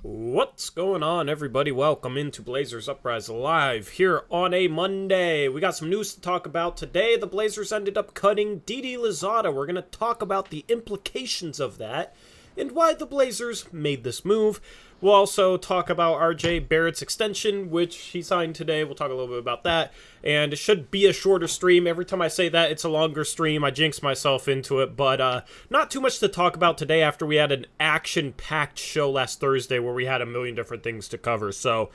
What's going on, everybody? Welcome into Blazers Uprise Live here on a Monday. We got some news to talk about today. The Blazers ended up cutting Didi Louzada. We're going to talk about the implications of that and why the Blazers made this move. We'll also talk about RJ Barrett's extension, which he signed today. We'll talk a little bit about that. And it should be a shorter stream. Every time I say that, it's a longer stream. I jinx myself into it. But not too much to talk about today after we had an action-packed show last Thursday where we had a million different things to cover. So,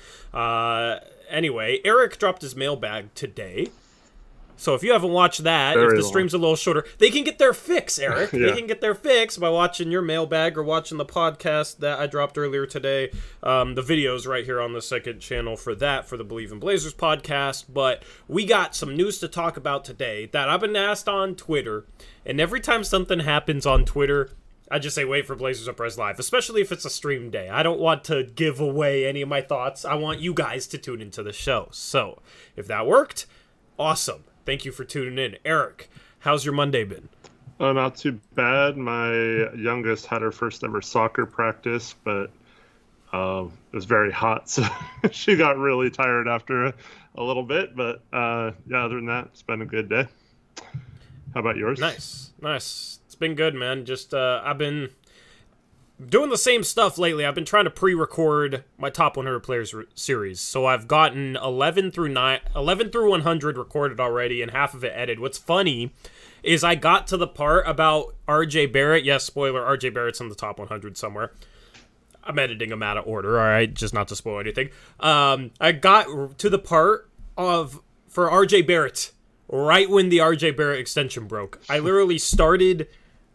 anyway, Eric dropped his mailbag today. So if you haven't watched that, if the stream's a little shorter, they can get their fix, Eric. Yeah. They can get their fix by watching your mailbag or watching the podcast that I dropped earlier today. The video's right here on the second channel for that, for the Believe in Blazers podcast. But we got some news to talk about today that I've been asked on Twitter. And every time something happens on Twitter, I just say, wait for Blazers Uprise Live, especially if it's a stream day. I don't want to give away any of my thoughts. I want you guys to tune into the show. So if that worked, awesome. Thank you for tuning in. Eric, how's your Monday been? Not too bad. My youngest had her first ever soccer practice, but it was very hot, so she got really tired after a little bit. But yeah, other than that, it's been a good day. How about yours? Nice. It's been good, man. Just I've been doing the same stuff lately. I've been trying to pre-record my top 100 players series. So I've gotten 11 through 100 recorded already and half of it edited. What's funny is I got to the part about RJ Barrett. Yes, spoiler, RJ Barrett's in the top 100 somewhere. I'm editing them out of order, all right? Just not to spoil anything. I got to the part for RJ Barrett right when the RJ Barrett extension broke. I literally started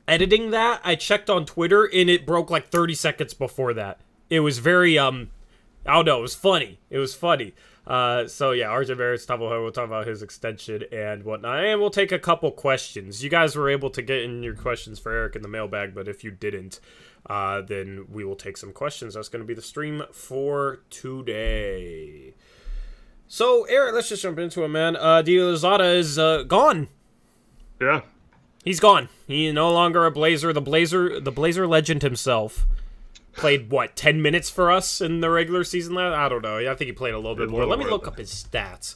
editing that. I checked on Twitter and it broke like 30 seconds before that. It was very I don't know, it was funny. So yeah, RJ Barrett's top 100. We'll talk about his extension and whatnot, and we'll take a couple questions. You guys were able to get in your questions for Eric in the mailbag, but if you didn't, then we will take some questions. That's going to be the stream for today. So Eric, let's just jump into it, man. Didi Louzada is gone. Yeah. He's gone. He's no longer a Blazer. The Blazer legend himself played, 10 minutes for us in the regular season? I don't know. I think he played a little bit more. Let me look up his stats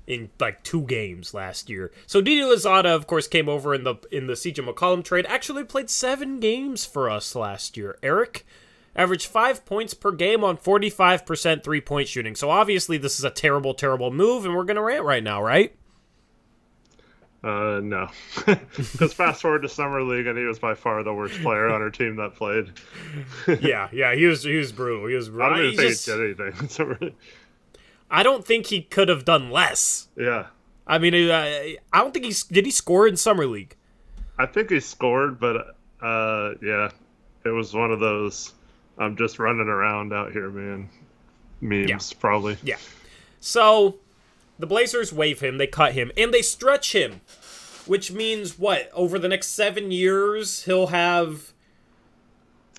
in, 2 games last year. So Didi Louzada, of course, came over in the CJ McCollum trade. Actually played 7 games for us last year. Eric averaged 5 points per game on 45% three-point shooting. So obviously this is a terrible, terrible move, and we're going to rant right now, right? No. Because fast forward to Summer League, and he was by far the worst player on our team that played. yeah, he was brutal. He was brutal. I don't even think he did anything. I don't think he could have done less. Yeah. I mean, I don't think did he score in Summer League? I think he scored, but yeah, it was one of those I'm just running around out here, man. Memes, probably. Yeah. So the Blazers waive him, they cut him, and they stretch him, which means what? Over the next 7 years, he'll have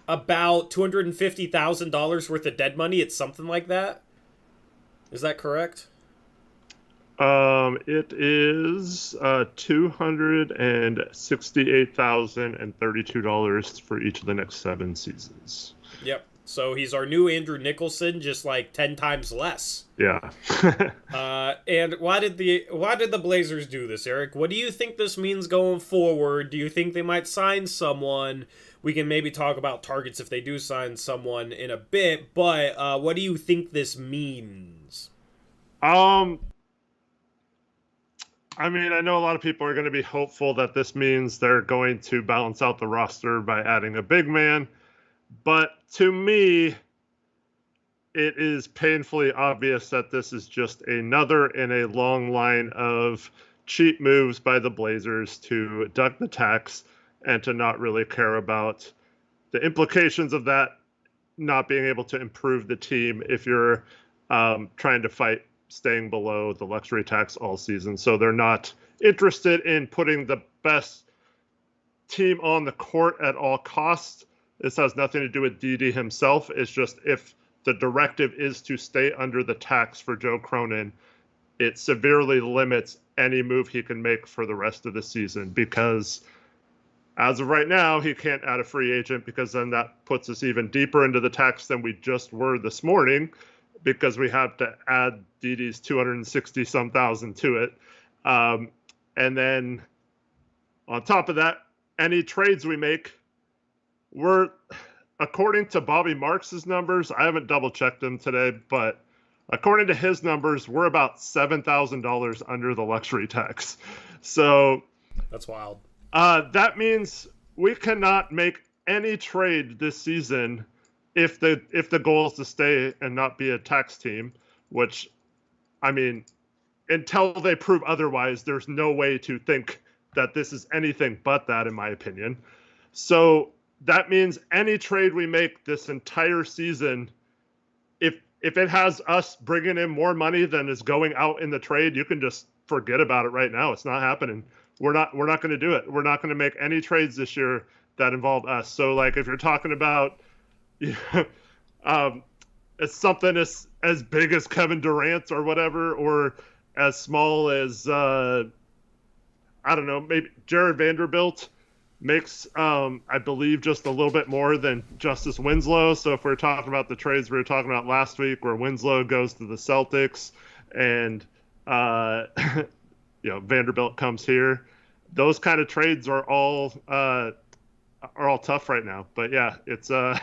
about $250,000 worth of dead money. It's something like that. Is that correct? It is $268,032 for each of the next 7 seasons. Yep. So he's our new Andrew Nicholson, just 10 times less. Yeah. And why did the Blazers do this, Eric? What do you think this means going forward? Do you think they might sign someone? We can maybe talk about targets if they do sign someone in a bit, but what do you think this means? I mean, I know a lot of people are going to be hopeful that this means they're going to balance out the roster by adding a big man. But to me, it is painfully obvious that this is just another in a long line of cheap moves by the Blazers to duck the tax and to not really care about the implications of that not being able to improve the team if you're trying to fight staying below the luxury tax all season. So they're not interested in putting the best team on the court at all costs. This has nothing to do with Didi himself. It's just if the directive is to stay under the tax for Joe Cronin, it severely limits any move he can make for the rest of the season, because As of right now, he can't add a free agent because then that puts us even deeper into the tax than we just were this morning, because we have to add Didi's 260 some thousand to it. And then on top of that, any trades we make, we're, according to Bobby Marks's numbers, I haven't double checked them today, but according to his numbers, we're about $7,000 under the luxury tax. So that's wild. That means we cannot make any trade this season if the goal is to stay and not be a tax team, which, I mean, until they prove otherwise, there's no way to think that this is anything but that, in my opinion. So that means any trade we make this entire season, if it has us bringing in more money than is going out in the trade, you can just forget about it right now. It's not happening. We're not going to do it. We're not going to make any trades this year that involve us. So, like, if you're talking about, it's something as big as Kevin Durant or whatever, or as small as I don't know, maybe Jared Vanderbilt makes, I believe, just a little bit more than Justice Winslow. So if we're talking about the trades we were talking about last week, where Winslow goes to the Celtics and Vanderbilt comes here, those kind of trades are all tough right now. But yeah, it's I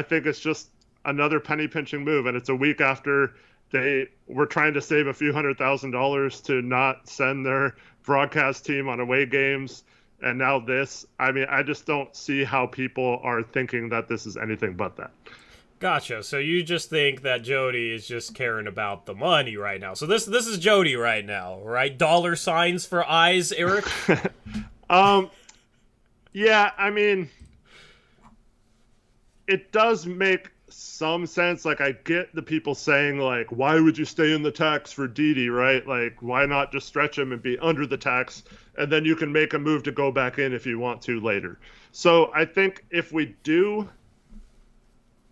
think it's just another penny pinching move, and it's a week after they were trying to save a few $100,000 to not send their broadcast team on away games, and now this. I mean, I just don't see how people are thinking that this is anything but that. Gotcha. So you just think that Jody is just caring about the money right now. So this is Jody right now, right? Dollar signs for eyes, Eric? Yeah, I mean, it does make some sense. Like, I get the people saying, like, why would you stay in the tax for Didi, right? Like, why not just stretch him and be under the tax, and then you can make a move to go back in if you want to later. So I think if we do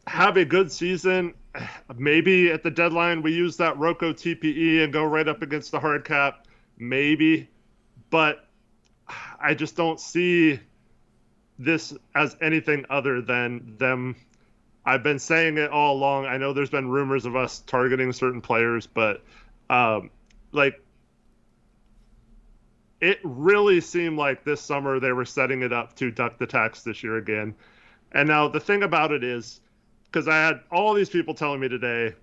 have a good season, maybe at the deadline we use that Rocco TPE and go right up against the hard cap, maybe. But I just don't see this as anything other than them. I've been saying it all along. I know there's been rumors of us targeting certain players, but like, it really seemed like this summer they were setting it up to duck the tax this year again. And now the thing about it is, because I had all these people telling me today,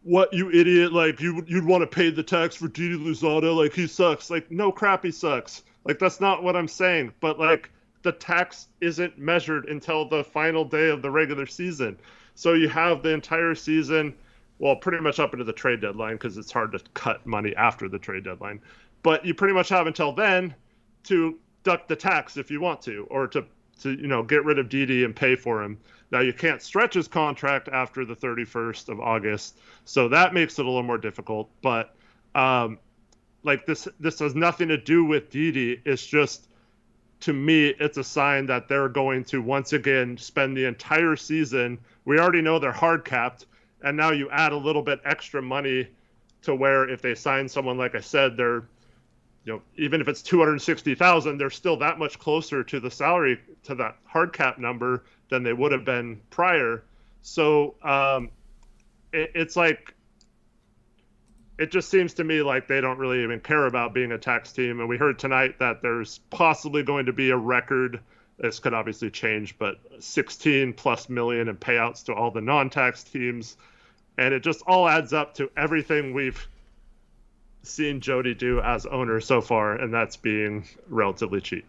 what, you idiot, like, you'd want to pay the tax for Didi Louzada, like, he sucks. Like, no crap, he sucks. Like, that's not what I'm saying. But, like, the tax isn't measured until the final day of the regular season. So you have the entire season, well, pretty much up into the trade deadline, because it's hard to cut money after the trade deadline. But you pretty much have until then to duck the tax if you want to, or to get rid of Didi and pay for him. Now, you can't stretch his contract after the 31st of August, so that makes it a little more difficult. But like, this has nothing to do with Didi. It's just, to me, it's a sign that they're going to once again spend the entire season. We already know they're hard capped, and now you add a little bit extra money to where if they sign someone, like I said, they're, even if it's 260,000, they're still that much closer to the salary, to that hard cap number, than they would have been prior. So it's like, it just seems to me like they don't really even care about being a tax team. And we heard tonight that there's possibly going to be a record, this could obviously change, but 16+ million in payouts to all the non-tax teams. And it just all adds up to everything we've seen Jody do as owner so far, and that's being relatively cheap.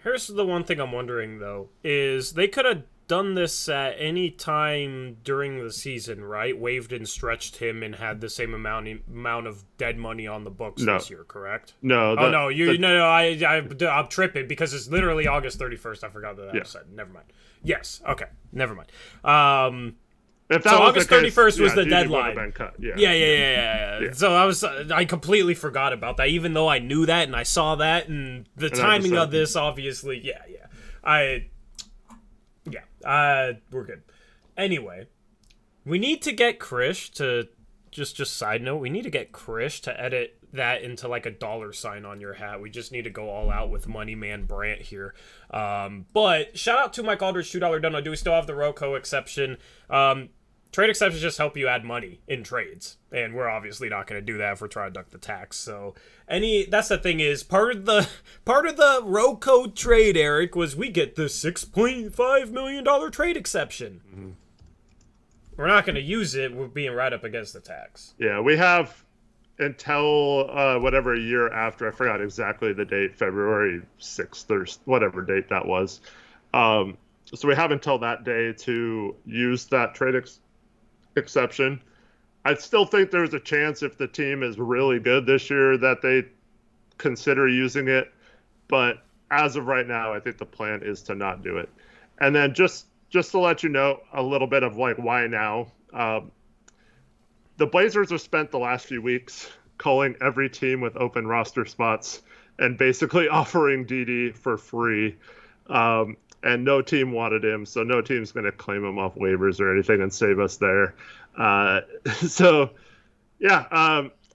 Here's the one thing I'm wondering, though, is they could have done this at any time during the season, right? Waived and stretched him and had the same amount of dead money on the books this year, correct? No. I'm tripping because it's literally August 31st. I forgot that I said. Never mind. Yes. Okay. Never mind. If that so was August 31st was the deadline. Yeah. So I completely forgot about that, even though I knew that and I saw that, and the timing of this, obviously, we're good. Anyway, we need to get Krish to just side note. We need to get Krish to edit that into like a dollar sign on your hat. We just need to go all out with Money Man Brant here. But shout out to Mike Aldridge, $2 dono. Do we still have the ROCO exception? Trade exceptions just help you add money in trades, and we're obviously not going to do that if we're trying to duck the tax. So that's the thing is part of the ROCO trade, Eric, was we get the $6.5 million trade exception. Mm-hmm. We're not going to use it. We're being right up against the tax. Yeah, we have until whatever a year after. I forgot exactly the date, February 6th or whatever date that was. So we have until that day to use that trade exception. I still think there's a chance if the team is really good this year that they consider using it. But as of right now, I think the plan is to not do it. And then just to let you know a little bit of like why now. The Blazers have spent the last few weeks calling every team with open roster spots and basically offering Didi for free. And no team wanted him, so no team's going to claim him off waivers or anything and save us there.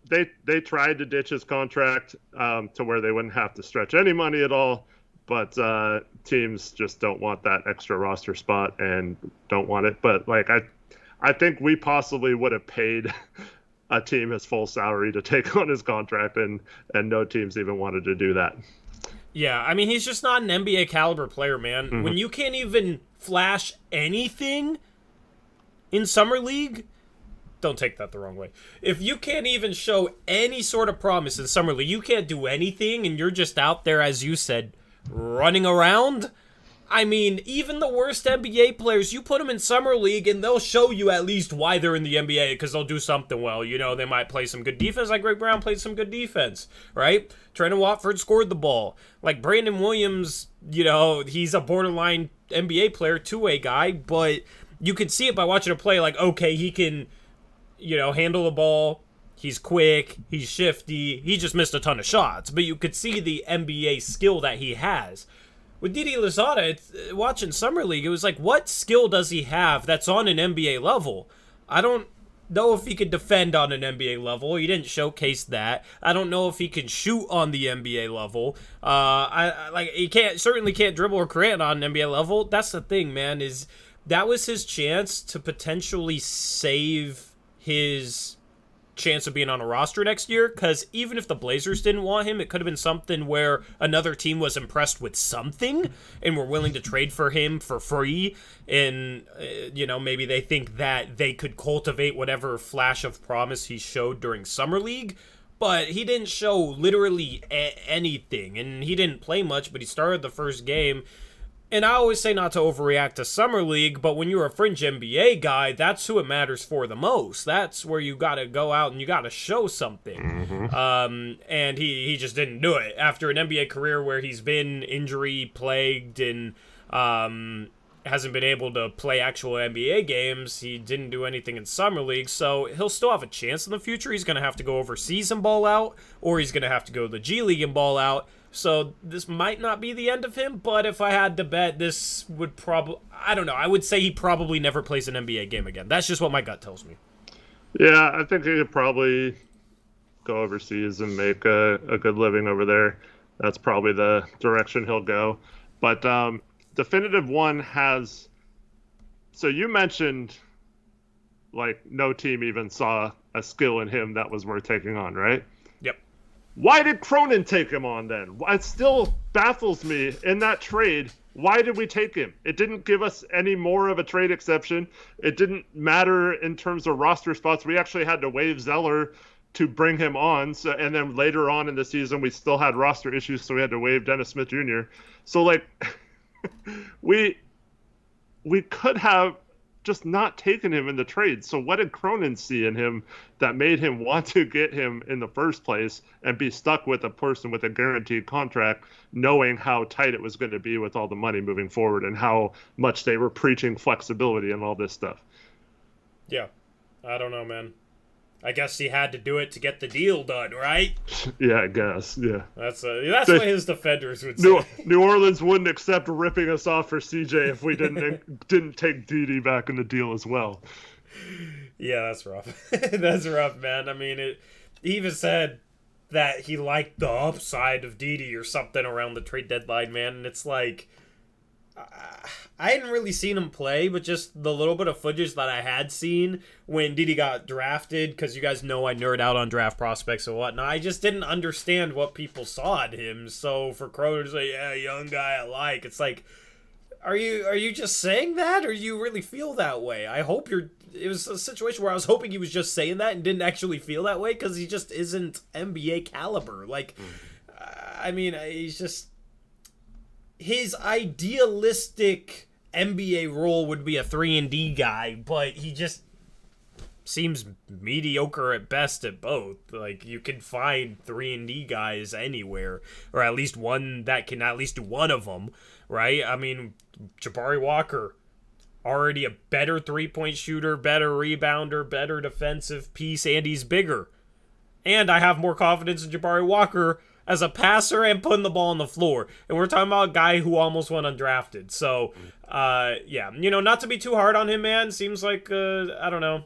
They tried to ditch his contract to where they wouldn't have to stretch any money at all, but teams just don't want that extra roster spot and don't want it. But like I think we possibly would have paid a team his full salary to take on his contract, and no teams even wanted to do that. Yeah, I mean, he's just not an NBA caliber player, man. Mm-hmm. When you can't even flash anything in Summer League, don't take that the wrong way. If you can't even show any sort of promise in Summer League, you can't do anything, and you're just out there, as you said, running around. I mean, even the worst NBA players, you put them in Summer League, and they'll show you at least why they're in the NBA, because they'll do something well. You know, they might play some good defense, like Greg Brown played some good defense, right? Trent Watford scored the ball. Like Brandon Williams, you know, he's a borderline NBA player, two-way guy, but you can see it by watching him play, like, okay, he can, you know, handle the ball. He's quick. He's shifty. He just missed a ton of shots, but you could see the NBA skill that he has. With Didi Louzada, watching Summer League, it was like, what skill does he have that's on an NBA level? I don't know if he could defend on an NBA level. He didn't showcase that. I don't know if he can shoot on the NBA level. He certainly can't dribble or create on an NBA level. That's the thing, man, is that was his chance to potentially save his chance of being on a roster next year, because even if the Blazers didn't want him, it could have been something where another team was impressed with something and were willing to trade for him for free, and maybe they think that they could cultivate whatever flash of promise he showed during Summer League. But he didn't show literally anything, and he didn't play much, but he started the first game. And I always say not to overreact to Summer League, but when you're a fringe NBA guy, that's who it matters for the most. That's where you got to go out and you got to show something. Mm-hmm. And he just didn't do it. After an NBA career where he's been injury-plagued and hasn't been able to play actual NBA games, he didn't do anything in Summer League, so he'll still have a chance in the future. He's going to have to go overseas and ball out, or he's going to have to go to the G League and ball out. So this might not be the end of him, but if I had to bet, this would probably, I don't know, I would say he probably never plays an NBA game again. That's just what my gut tells me. Yeah, I think he could probably go overseas and make a good living over there. That's probably the direction he'll go. But Definitive One has, so you mentioned like no team even saw a skill in him that was worth taking on, right? Yep. Why did Cronin take him on then? It still baffles me in that trade. Why did we take him? It didn't give us any more of a trade exception. It didn't matter in terms of roster spots. We actually had to waive Zeller to bring him on. So, and then later on in the season, we still had roster issues, so we had to waive Dennis Smith Jr. So, like, we could have just not taken him in the trade. So what did Cronin see in him that made him want to get him in the first place and be stuck with a person with a guaranteed contract, knowing how tight it was going to be with all the money moving forward and how much they were preaching flexibility and all this stuff? Yeah. I don't know, man. I guess he had to do it to get the deal done, right? Yeah, I guess. Yeah. That's what his defenders would say. New Orleans wouldn't accept ripping us off for CJ if we didn't take Didi back in the deal as well. Yeah, that's rough. That's rough, man. I mean, he even said that he liked the upside of Didi or something around the trade deadline, man. And it's like, I hadn't really seen him play, but just the little bit of footage that I had seen when Didi got drafted, because you guys know I nerd out on draft prospects and whatnot, I just didn't understand what people saw in him. So for Crow to say, yeah, young guy I like, it's like, are you just saying that, or you really feel that way? I hope it was a situation where I was hoping he was just saying that and didn't actually feel that way, because he just isn't NBA caliber. Like, I mean, he's just... His idealistic NBA role would be a 3-and-D guy, but he just seems mediocre at best at both. Like, you can find 3-and-D guys anywhere, or at least one that can at least do one of them, right? I mean, Jabari Walker, already a better three-point shooter, better rebounder, better defensive piece, and he's bigger. And I have more confidence in Jabari Walker as a passer and putting the ball on the floor. And we're talking about a guy who almost went undrafted. So, yeah. Not to be too hard on him, man. Seems like, I don't know.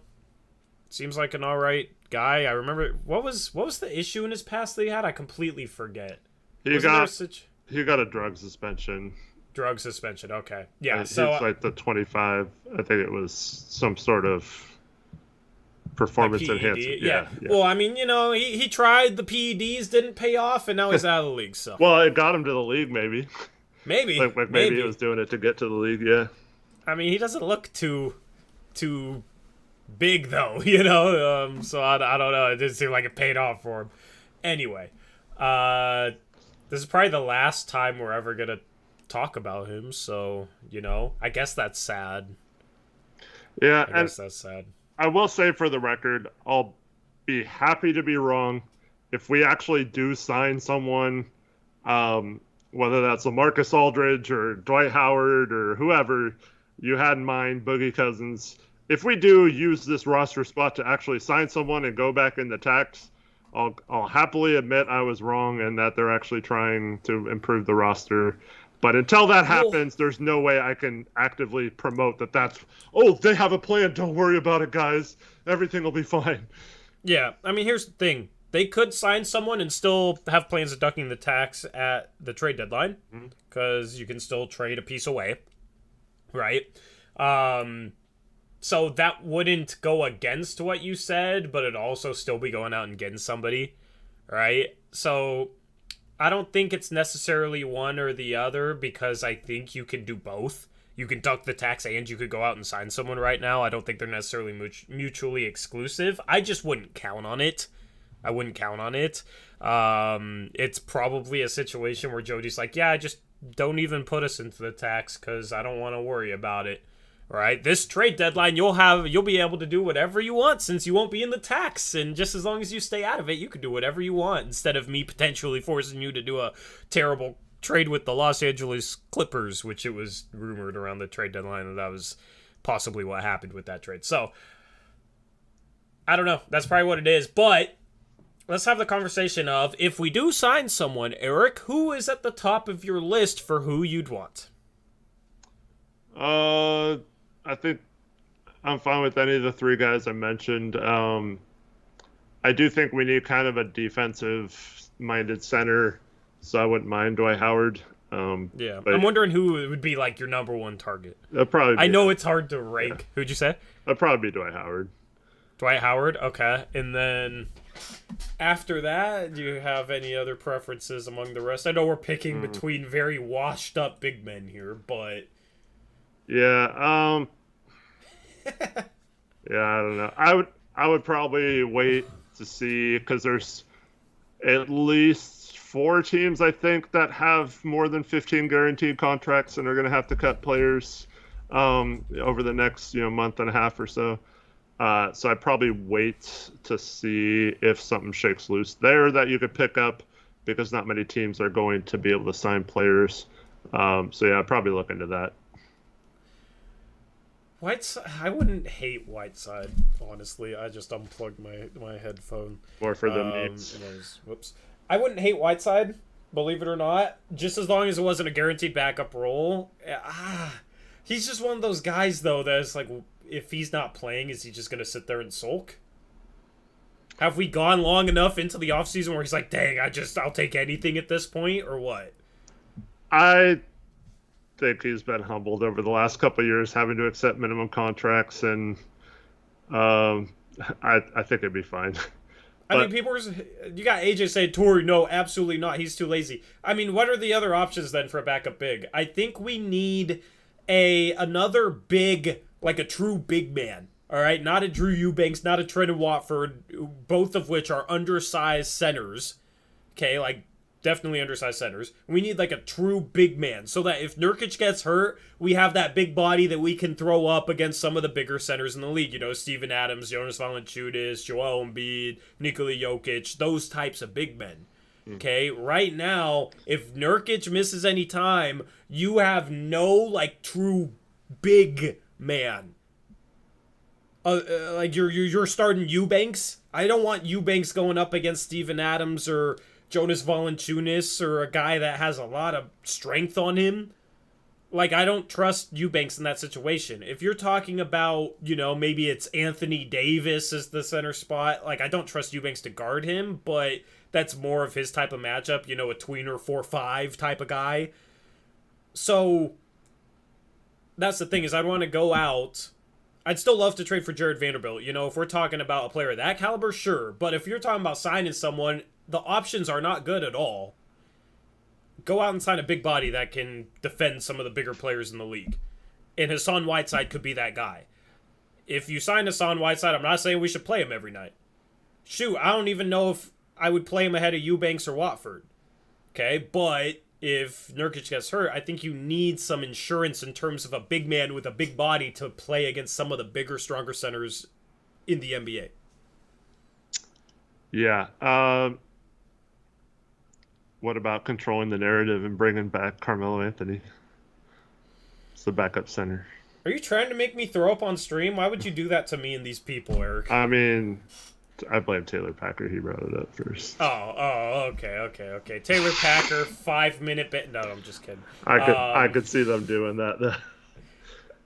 Seems like an alright guy. I remember, what was the issue in his past that he had? I completely forget. He got a drug suspension. Drug suspension, okay. Yeah, and so... It's like the 25, I think it was some sort of performance enhancement. Yeah. Well, I mean, he tried the PEDs, didn't pay off, and now he's out of the league. So. Well, it got him to the league, maybe. Maybe. Maybe he was doing it to get to the league. Yeah. I mean, he doesn't look too big though, So I don't know. It didn't seem like it paid off for him. Anyway, this is probably the last time we're ever gonna talk about him. So I guess that's sad. Yeah, I guess that's sad. I will say, for the record, I'll be happy to be wrong if we actually do sign someone, whether that's LaMarcus Aldridge or Dwight Howard or whoever you had in mind, Boogie Cousins. If we do use this roster spot to actually sign someone and go back in the tax, I'll happily admit I was wrong and that they're actually trying to improve the roster. But until that happens, there's no way I can actively promote that they have a plan. Don't worry about it, guys. Everything will be fine. Yeah, I mean, here's the thing. They could sign someone and still have plans of ducking the tax at the trade deadline, because you can still trade a piece away, right? So that wouldn't go against what you said, but it'd also still be going out and getting somebody, right? So... I don't think it's necessarily one or the other, because I think you can do both. You can duck the tax and you could go out and sign someone right now. I don't think they're necessarily mutually exclusive. I just wouldn't count on it. I wouldn't count on it. It's probably a situation where Jody's like, yeah, just don't even put us into the tax because I don't want to worry about it. Right? This trade deadline, you'll be able to do whatever you want since you won't be in the tax, and just as long as you stay out of it, you can do whatever you want instead of me potentially forcing you to do a terrible trade with the Los Angeles Clippers, which it was rumored around the trade deadline that was possibly what happened with that trade. So, I don't know. That's probably what it is, but let's have the conversation of, if we do sign someone, Eric, who is at the top of your list for who you'd want? I think I'm fine with any of the three guys I mentioned. I do think we need kind of a defensive-minded center, so I wouldn't mind Dwight Howard. Yeah, I'm wondering who would be like your number one target. I know it's hard to rank. Yeah. Who'd you say? That'd probably be Dwight Howard. Dwight Howard, okay. And then after that, do you have any other preferences among the rest? I know we're picking between very washed-up big men here, but... Yeah, yeah, I don't know. I would probably wait to see, because there's at least 4 teams, I think, that have more than 15 guaranteed contracts and are going to have to cut players over the next month and a half or so. So I'd probably wait to see if something shakes loose there that you could pick up, because not many teams are going to be able to sign players. So yeah, I'd probably look into that. I wouldn't hate Whiteside, honestly. I just unplugged my headphone. More for the needs. Whoops. I wouldn't hate Whiteside, believe it or not, just as long as it wasn't a guaranteed backup role. He's just one of those guys, though, that's like, if he's not playing, is he just going to sit there and sulk? Have we gone long enough into the offseason where he's like, dang, I'll take anything at this point, or what? I think he's been humbled over the last couple of years, having to accept minimum contracts, and I think it'd be fine. I mean, you got AJ saying, Torrey, no, absolutely not. He's too lazy. I mean, what are the other options then for a backup big? I think we need another big, like a true big man. All right, not a Drew Eubanks, not a Trent Watford, both of which are undersized centers. Okay, like definitely undersized centers. We need like a true big man so that if Nurkic gets hurt, we have that big body that we can throw up against some of the bigger centers in the league. You know, Steven Adams, Jonas Valanciunas, Joel Embiid, Nikola Jokic, those types of big men. Okay, right now, if Nurkic misses any time, you have no like true big man. Like you're starting Eubanks. I don't want Eubanks going up against Steven Adams or Jonas Valanciunas or a guy that has a lot of strength on him. Like, I don't trust Eubanks in that situation. If you're talking about, you know, maybe it's Anthony Davis as the center spot, like, I don't trust Eubanks to guard him, but that's more of his type of matchup, you know, a tweener 4-5 type of guy. So, that's the thing, is I'd want to go out. I'd still love to trade for Jared Vanderbilt. You know, if we're talking about a player of that caliber, sure. But if you're talking about signing someone, the options are not good at all. Go out and sign a big body that can defend some of the bigger players in the league. And Hassan Whiteside could be that guy. If you sign Hassan Whiteside, I'm not saying we should play him every night. Shoot, I don't even know if I would play him ahead of Eubanks or Watford. Okay, but if Nurkic gets hurt, I think you need some insurance in terms of a big man with a big body to play against some of the bigger, stronger centers in the NBA. Yeah. What about controlling the narrative and bringing back Carmelo Anthony? It's the backup center. Are you trying to make me throw up on stream? Why would you do that to me and these people, Eric? I mean, I blame Taylor Packer. He brought it up first. Okay. Taylor Packer, 5-minute bit. No, I'm just kidding. I could see them doing that.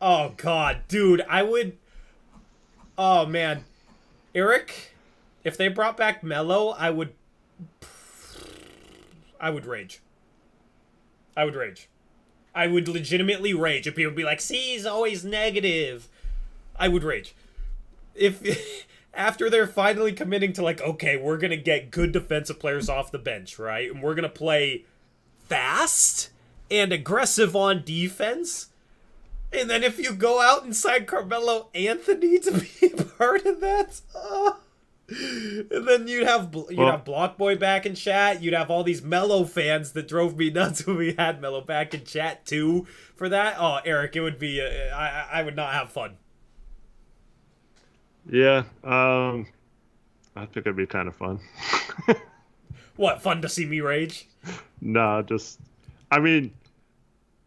Oh, God. Dude, I would... Oh, man. Eric, if they brought back Melo, I would rage. I would legitimately rage if people would be like, see, he's always negative. I would rage. If after they're finally committing to like, okay, we're going to get good defensive players off the bench, right? And we're going to play fast and aggressive on defense. And then if you go out and sign Carmelo Anthony to be part of that, and then you'd have Block Boy back in chat. You'd have all these Melo fans that drove me nuts when we had Melo back in chat too for that. Oh, Eric, it would be I would not have fun. Yeah, I think it'd be kind of fun. What, fun to see me rage? Nah, just I mean,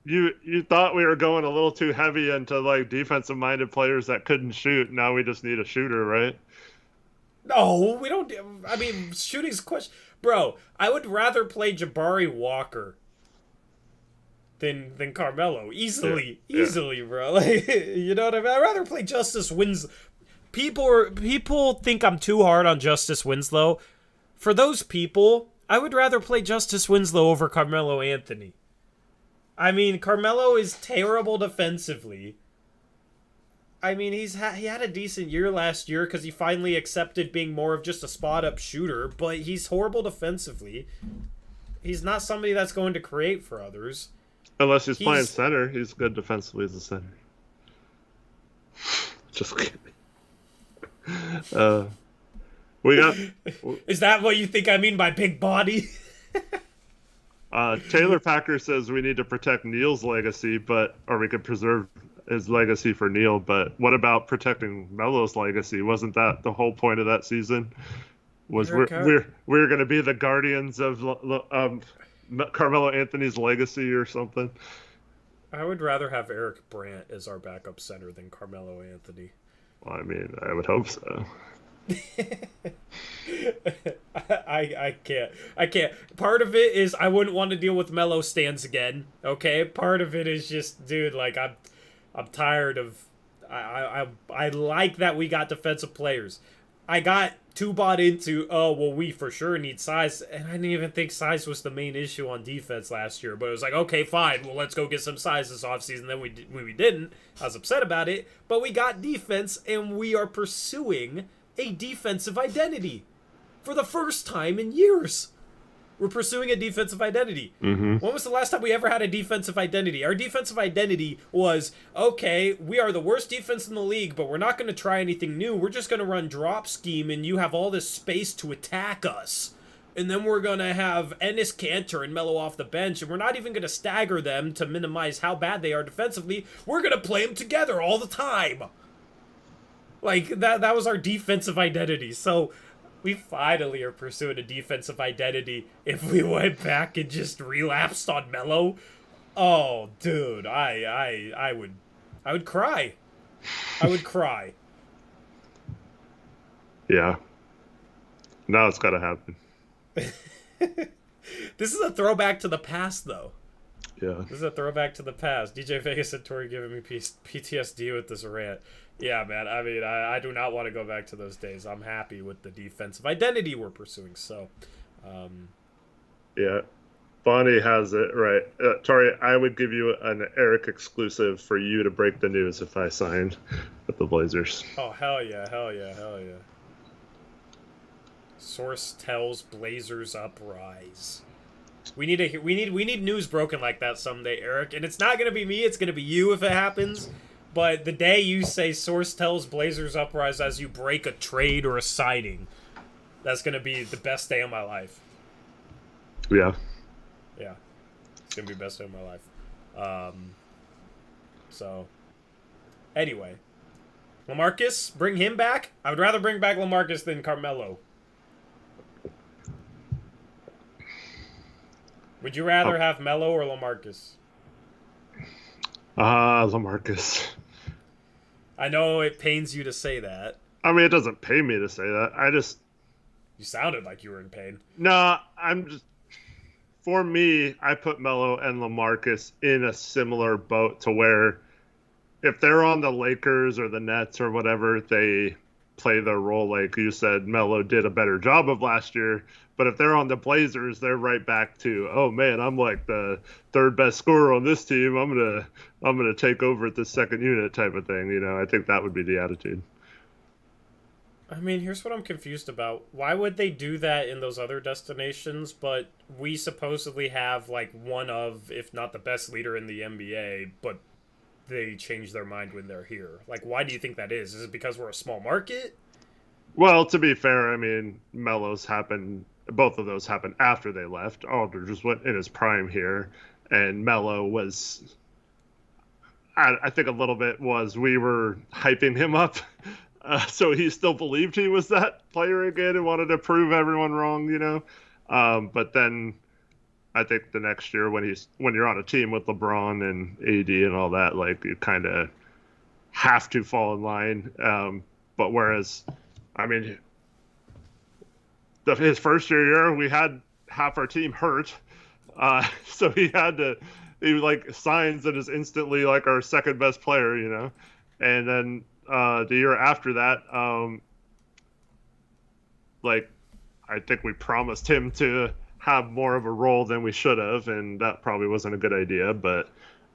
you thought we were going a little too heavy into like defensive minded players that couldn't shoot. Now we just need a shooter, right? No, we don't. I mean, shooting's question. Bro, I would rather play Jabari Walker than Carmelo. Easily, bro. Like, you know what I mean? I'd rather play Justice Winslow. People think I'm too hard on Justice Winslow. For those people, I would rather play Justice Winslow over Carmelo Anthony. I mean, Carmelo is terrible defensively. I mean, he had a decent year last year because he finally accepted being more of just a spot-up shooter, but he's horrible defensively. He's not somebody that's going to create for others. Unless he's playing center. He's good defensively as a center. Just kidding. We got... Is that what you think I mean by big body? Taylor Packer says we need to protect Neil's legacy, or we could preserve his legacy for Neil, but what about protecting Melo's legacy? Wasn't that the whole point of that season? Was we're going to be the guardians of Carmelo Anthony's legacy or something? I would rather have Eric Brandt as our backup center than Carmelo Anthony. Well, I mean, I would hope so. I can't. Part of it is I wouldn't want to deal with Melo stands again. Okay, part of it is just, dude, like I'm tired of. I like that we got defensive players. I got too bought into, oh, well, we for sure need size. And I didn't even think size was the main issue on defense last year. But it was like, okay, fine. Well, let's go get some size this offseason. Then we didn't. I was upset about it. But we got defense, and we are pursuing a defensive identity for the first time in years. We're pursuing a defensive identity. Mm-hmm. When was the last time we ever had a defensive identity? Our defensive identity was, okay, we are the worst defense in the league, but we're not going to try anything new. We're just going to run drop scheme, and you have all this space to attack us. And then we're going to have Enes Kanter and Melo off the bench, and we're not even going to stagger them to minimize how bad they are defensively. We're going to play them together all the time. Like, that was our defensive identity. So we finally are pursuing a defensive identity. If we went back and just relapsed on Melo, oh, dude, I would cry. I would cry. Yeah. Now it's got to happen. This is a throwback to the past, though. Yeah. This is a throwback to the past. DJ Vegas and Tori giving me PTSD with this rant. Yeah, man. I mean, I do not want to go back to those days. I'm happy with the defensive identity we're pursuing. So, yeah. Bonnie has it right. Tori, I would give you an Eric exclusive for you to break the news if I signed with the Blazers. Oh, hell yeah, hell yeah, hell yeah. Source tells Blazers Uprise. We need news broken like that someday, Eric. And it's not gonna be me, it's gonna be you if it happens. But the day you say source tells Blazers Uprise as you break a trade or a signing, that's gonna be the best day of my life. Yeah. Yeah. It's gonna be the best day of my life. So anyway. LaMarcus, bring him back? I would rather bring back LaMarcus than Carmelo. Would you rather have Melo or LaMarcus? LaMarcus. I know it pains you to say that. I mean, it doesn't pay me to say that. You sounded like you were in pain. Nah, for me, I put Melo and LaMarcus in a similar boat to where if they're on the Lakers or the Nets or whatever, they play their role like you said. Melo did a better job of last year. But if they're on the Blazers, they're right back to, oh man, I'm like the third best scorer on this team. I'm gonna take over at the second unit type of thing. You know, I think that would be the attitude. I mean, here's what I'm confused about. Why would they do that in those other destinations, but we supposedly have like one of, if not the best leader in the NBA, but they change their mind when they're here? Like, why do you think that is? Is it because we're a small market? Well, to be fair, I mean, both of those happened after they left. Aldridge just went in his prime here, and Melo was, I think a little bit was we were hyping him up, so he still believed he was that player again and wanted to prove everyone wrong, you know. But then I think the next year when you're on a team with LeBron and AD and all that, like you kind of have to fall in line. But whereas, I mean, his first year, we had half our team hurt. So he like signs and is instantly like our second best player, you know? And then the year after that, like I think we promised him to have more of a role than we should have, and that probably wasn't a good idea. But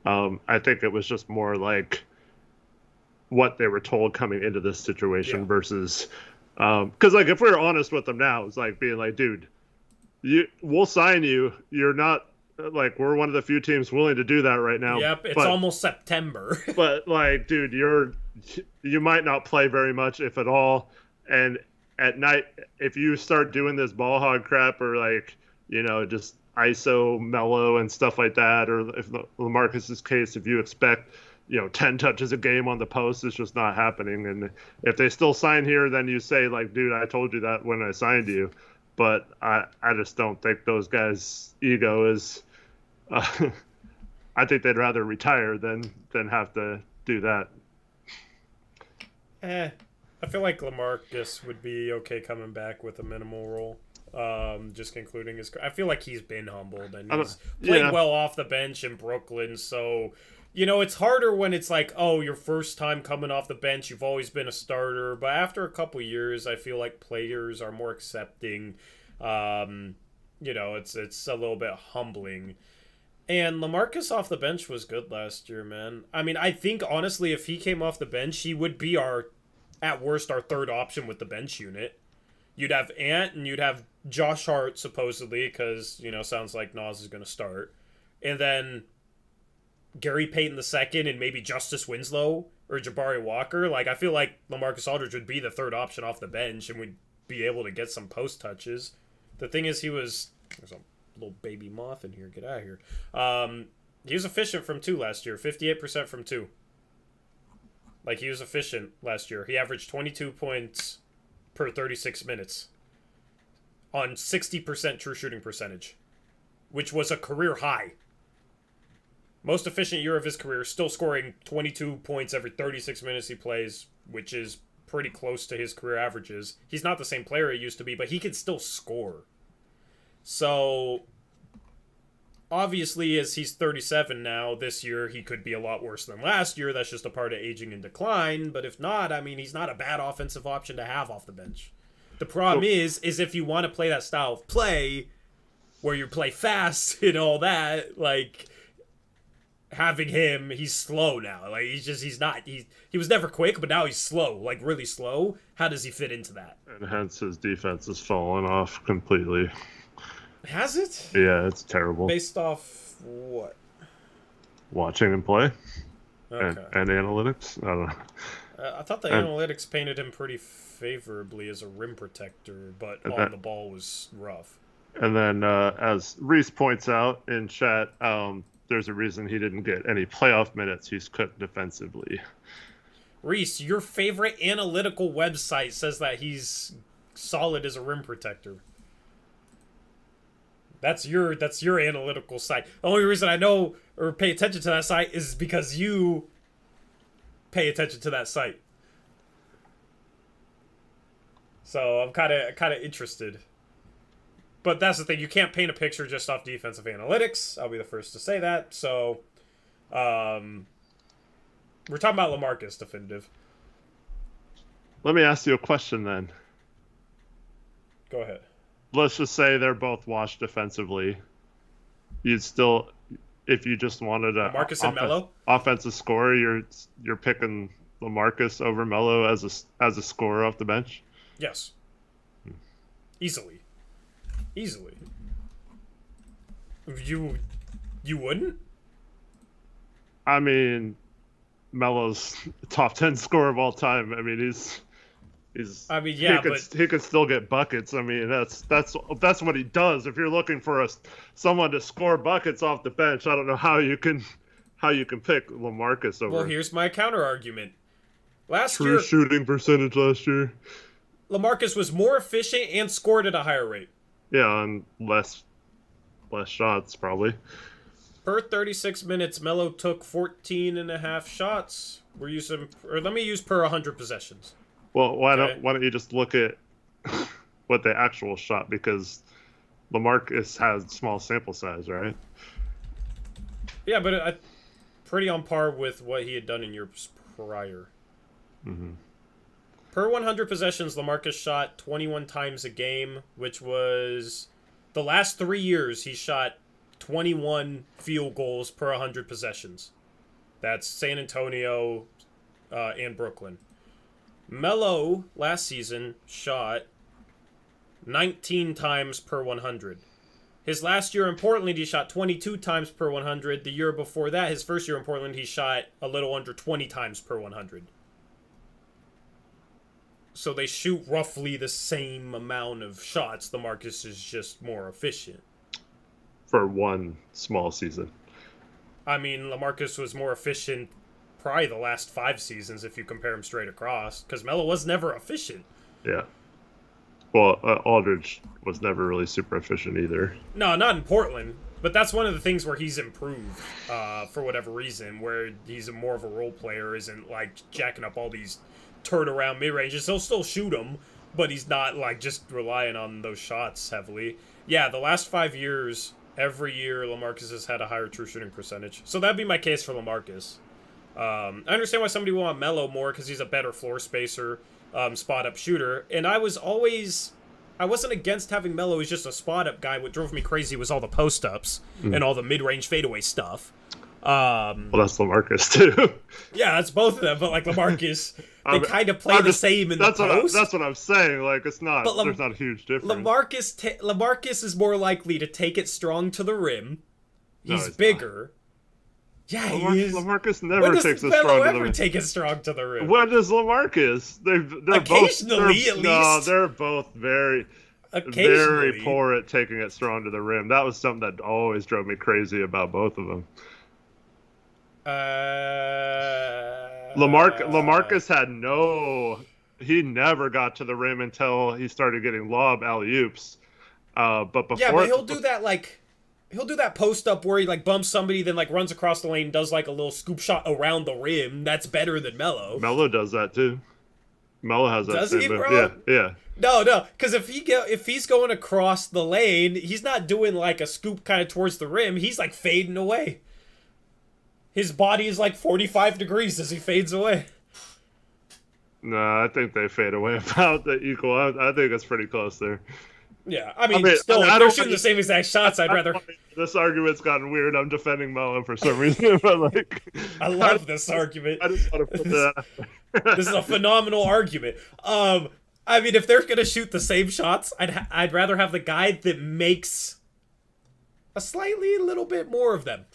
I think it was just more like what they were told coming into this situation versus because like if we're honest with them now, it's like being like, dude, we'll sign you. You're not like we're one of the few teams willing to do that right now. Yep, it's almost September. But like, dude, you might not play very much, if at all. And at night, if you start doing this ball hog crap or like, you know, just ISO Melo and stuff like that, or if LaMarcus's case, if you expect, you know, 10 touches a game on the post, it's just not happening. And if they still sign here, then you say like, dude, I told you that when I signed you. But I just don't think those guys' ego is. I think they'd rather retire than have to do that. I feel like LaMarcus would be okay coming back with a minimal role. Just concluding his. I feel like he's been humbled and he's played well off the bench in Brooklyn. So It's harder when it's like, oh, your first time coming off the bench, you've always been a starter. But after a couple years, I feel like players are more accepting. It's a little bit humbling. And LaMarcus off the bench was good last year, man. I mean, I think, honestly, if he came off the bench, he would be at worst, our third option with the bench unit. You'd have Ant and you'd have Josh Hart, supposedly, because, sounds like Nas is going to start. And then Gary Payton II and maybe Justice Winslow or Jabari Walker. Like, I feel like LaMarcus Aldridge would be the third option off the bench and would be able to get some post touches. The thing is, there's a little baby moth in here. Get out of here. He was efficient from 2 last year. 58% from 2. Like, he was efficient last year. He averaged 22 points per 36 minutes on 60% true shooting percentage, which was a career high. Most efficient year of his career, still scoring 22 points every 36 minutes he plays, which is pretty close to his career averages. He's not the same player he used to be, but he can still score. So, obviously, as he's 37 now, this year he could be a lot worse than last year. That's just a part of aging and decline. But if not, I mean, he's not a bad offensive option to have off the bench. The problem is if you want to play that style of play, where you play fast and all that, like, having him, he's slow now. Like, he was never quick, but now he's slow, like really slow. How does he fit into that? And hence his defense has fallen off completely. Has it? Yeah, it's terrible. Based off what? Watching him play. Okay. And analytics. I don't know. I thought the analytics painted him pretty favorably as a rim protector, but on the ball was rough. And then, as Reese points out in chat, there's a reason he didn't get any playoff minutes. He's cooked defensively. Reese, your favorite analytical website says that he's solid as a rim protector. That's your analytical site. The only reason I know or pay attention to that site is because you pay attention to that site. So I'm kind of interested. But that's the thing. You can't paint a picture just off defensive analytics. I'll be the first to say that. So, we're talking about LaMarcus, definitive. Let me ask you a question then. Go ahead. Let's just say they're both washed defensively. You'd still, if you just wanted a LaMarcus and Melo offensive scorer, you're picking LaMarcus over Melo as a scorer off the bench. Yes. Easily. You wouldn't? I mean, Melo's top 10 scorer of all time. I mean, he's. I mean, yeah, he could still get buckets. I mean, that's what he does. If you're looking for someone to score buckets off the bench, I don't know how you can pick LaMarcus over. Well, here's my counter argument. True shooting percentage last year. LaMarcus was more efficient and scored at a higher rate. Yeah, and less shots probably. Per 36 minutes, Melo took 14.5 shots. Let me use per 100 possessions. Well, why don't you just look at what the actual shot, because LaMarcus has small sample size, right? Yeah, but pretty on par with what he had done in years prior. Mm-hmm. Per 100 possessions, LaMarcus shot 21 times a game, which was the last 3 years he shot 21 field goals per 100 possessions. That's San Antonio and Brooklyn. Melo last season shot 19 times per 100. His last year in Portland, he shot 22 times per 100. The year before that, his first year in Portland, he shot a little under 20 times per 100. So they shoot roughly the same amount of shots. LaMarcus is just more efficient. For one small season. I mean, LaMarcus was more efficient probably the last 5 seasons if you compare him straight across, because Melo was never efficient. Yeah. Well, Aldridge was never really super efficient either. No, not in Portland. But that's one of the things where he's improved for whatever reason, where he's more of a role player, isn't like jacking up all these turnaround mid-ranges. He'll still shoot them, but he's not like just relying on those shots heavily. Yeah, the last 5 years, Every year, LaMarcus has had a higher true shooting percentage. So that'd be my case for LaMarcus. I understand why somebody would want Melo more because he's a better floor spacer, spot-up shooter. And I wasn't against having Melo as just a spot-up guy. What drove me crazy was all the post-ups and all the mid-range fadeaway stuff. Well, that's LaMarcus, too. Yeah, that's both of them. But, like, LaMarcus, they kind of play the same in the post. That's what I'm saying. Like, it's not, there's not a huge difference. LaMarcus is more likely to take it strong to the rim. He's bigger. Not. Yeah, he is. LaMarcus never takes it strong to the rim. Take it strong to the rim. When does LaMarcus? They're occasionally, both, at least. No, they're both very poor at taking it strong to the rim. That was something that always drove me crazy about both of them. LaMarcus had he never got to the rim until he started getting lob alley-oops. But before... Yeah, but he'll do that post up where he like bumps somebody, then like runs across the lane, does like a little scoop shot around the rim. That's better than Melo. Melo does that too. Melo has that. Does he, move. bro? Yeah. No, because if he's going across the lane, he's not doing like a scoop kind of towards the rim. He's like fading away. His body is like 45 degrees as he fades away. No, I think they fade away about the equal. I think it's pretty close there. Yeah, I mean still, if they're shooting the same exact shots, I'd rather... This argument's gotten weird. I'm defending Melo for some reason, but like... I love this argument. I just want to put that... This is a phenomenal argument. I mean, if they're going to shoot the same shots, I'd rather have the guy that makes a little bit more of them.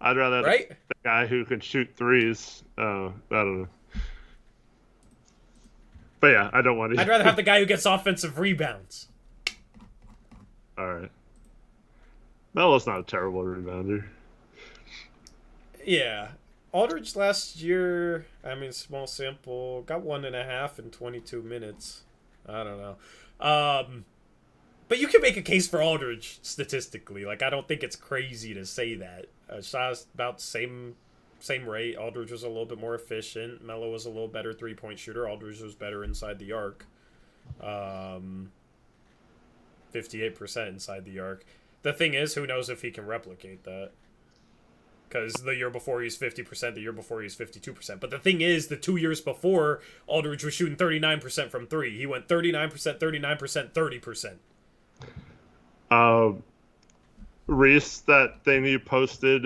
I'd rather have the guy who can shoot threes. I don't know. But yeah, I don't want to... I'd rather have the guy who gets offensive rebounds. All right. Melo's not a terrible rebounder. Yeah. Aldridge last year, I mean, small sample, got 1.5 in 22 minutes. I don't know. But you can make a case for Aldridge statistically. Like, I don't think it's crazy to say that. Shot about the same rate. Aldridge was a little bit more efficient. Melo was a little better three-point shooter. Aldridge was better inside the arc. 58% inside the arc. The thing is, who knows if he can replicate that? Because the year before he was 50%, the year before he was 52%. But the thing is, the 2 years before, Aldridge was shooting 39% from three. He went 39%, 39%, 30%. Reese, that thing you posted,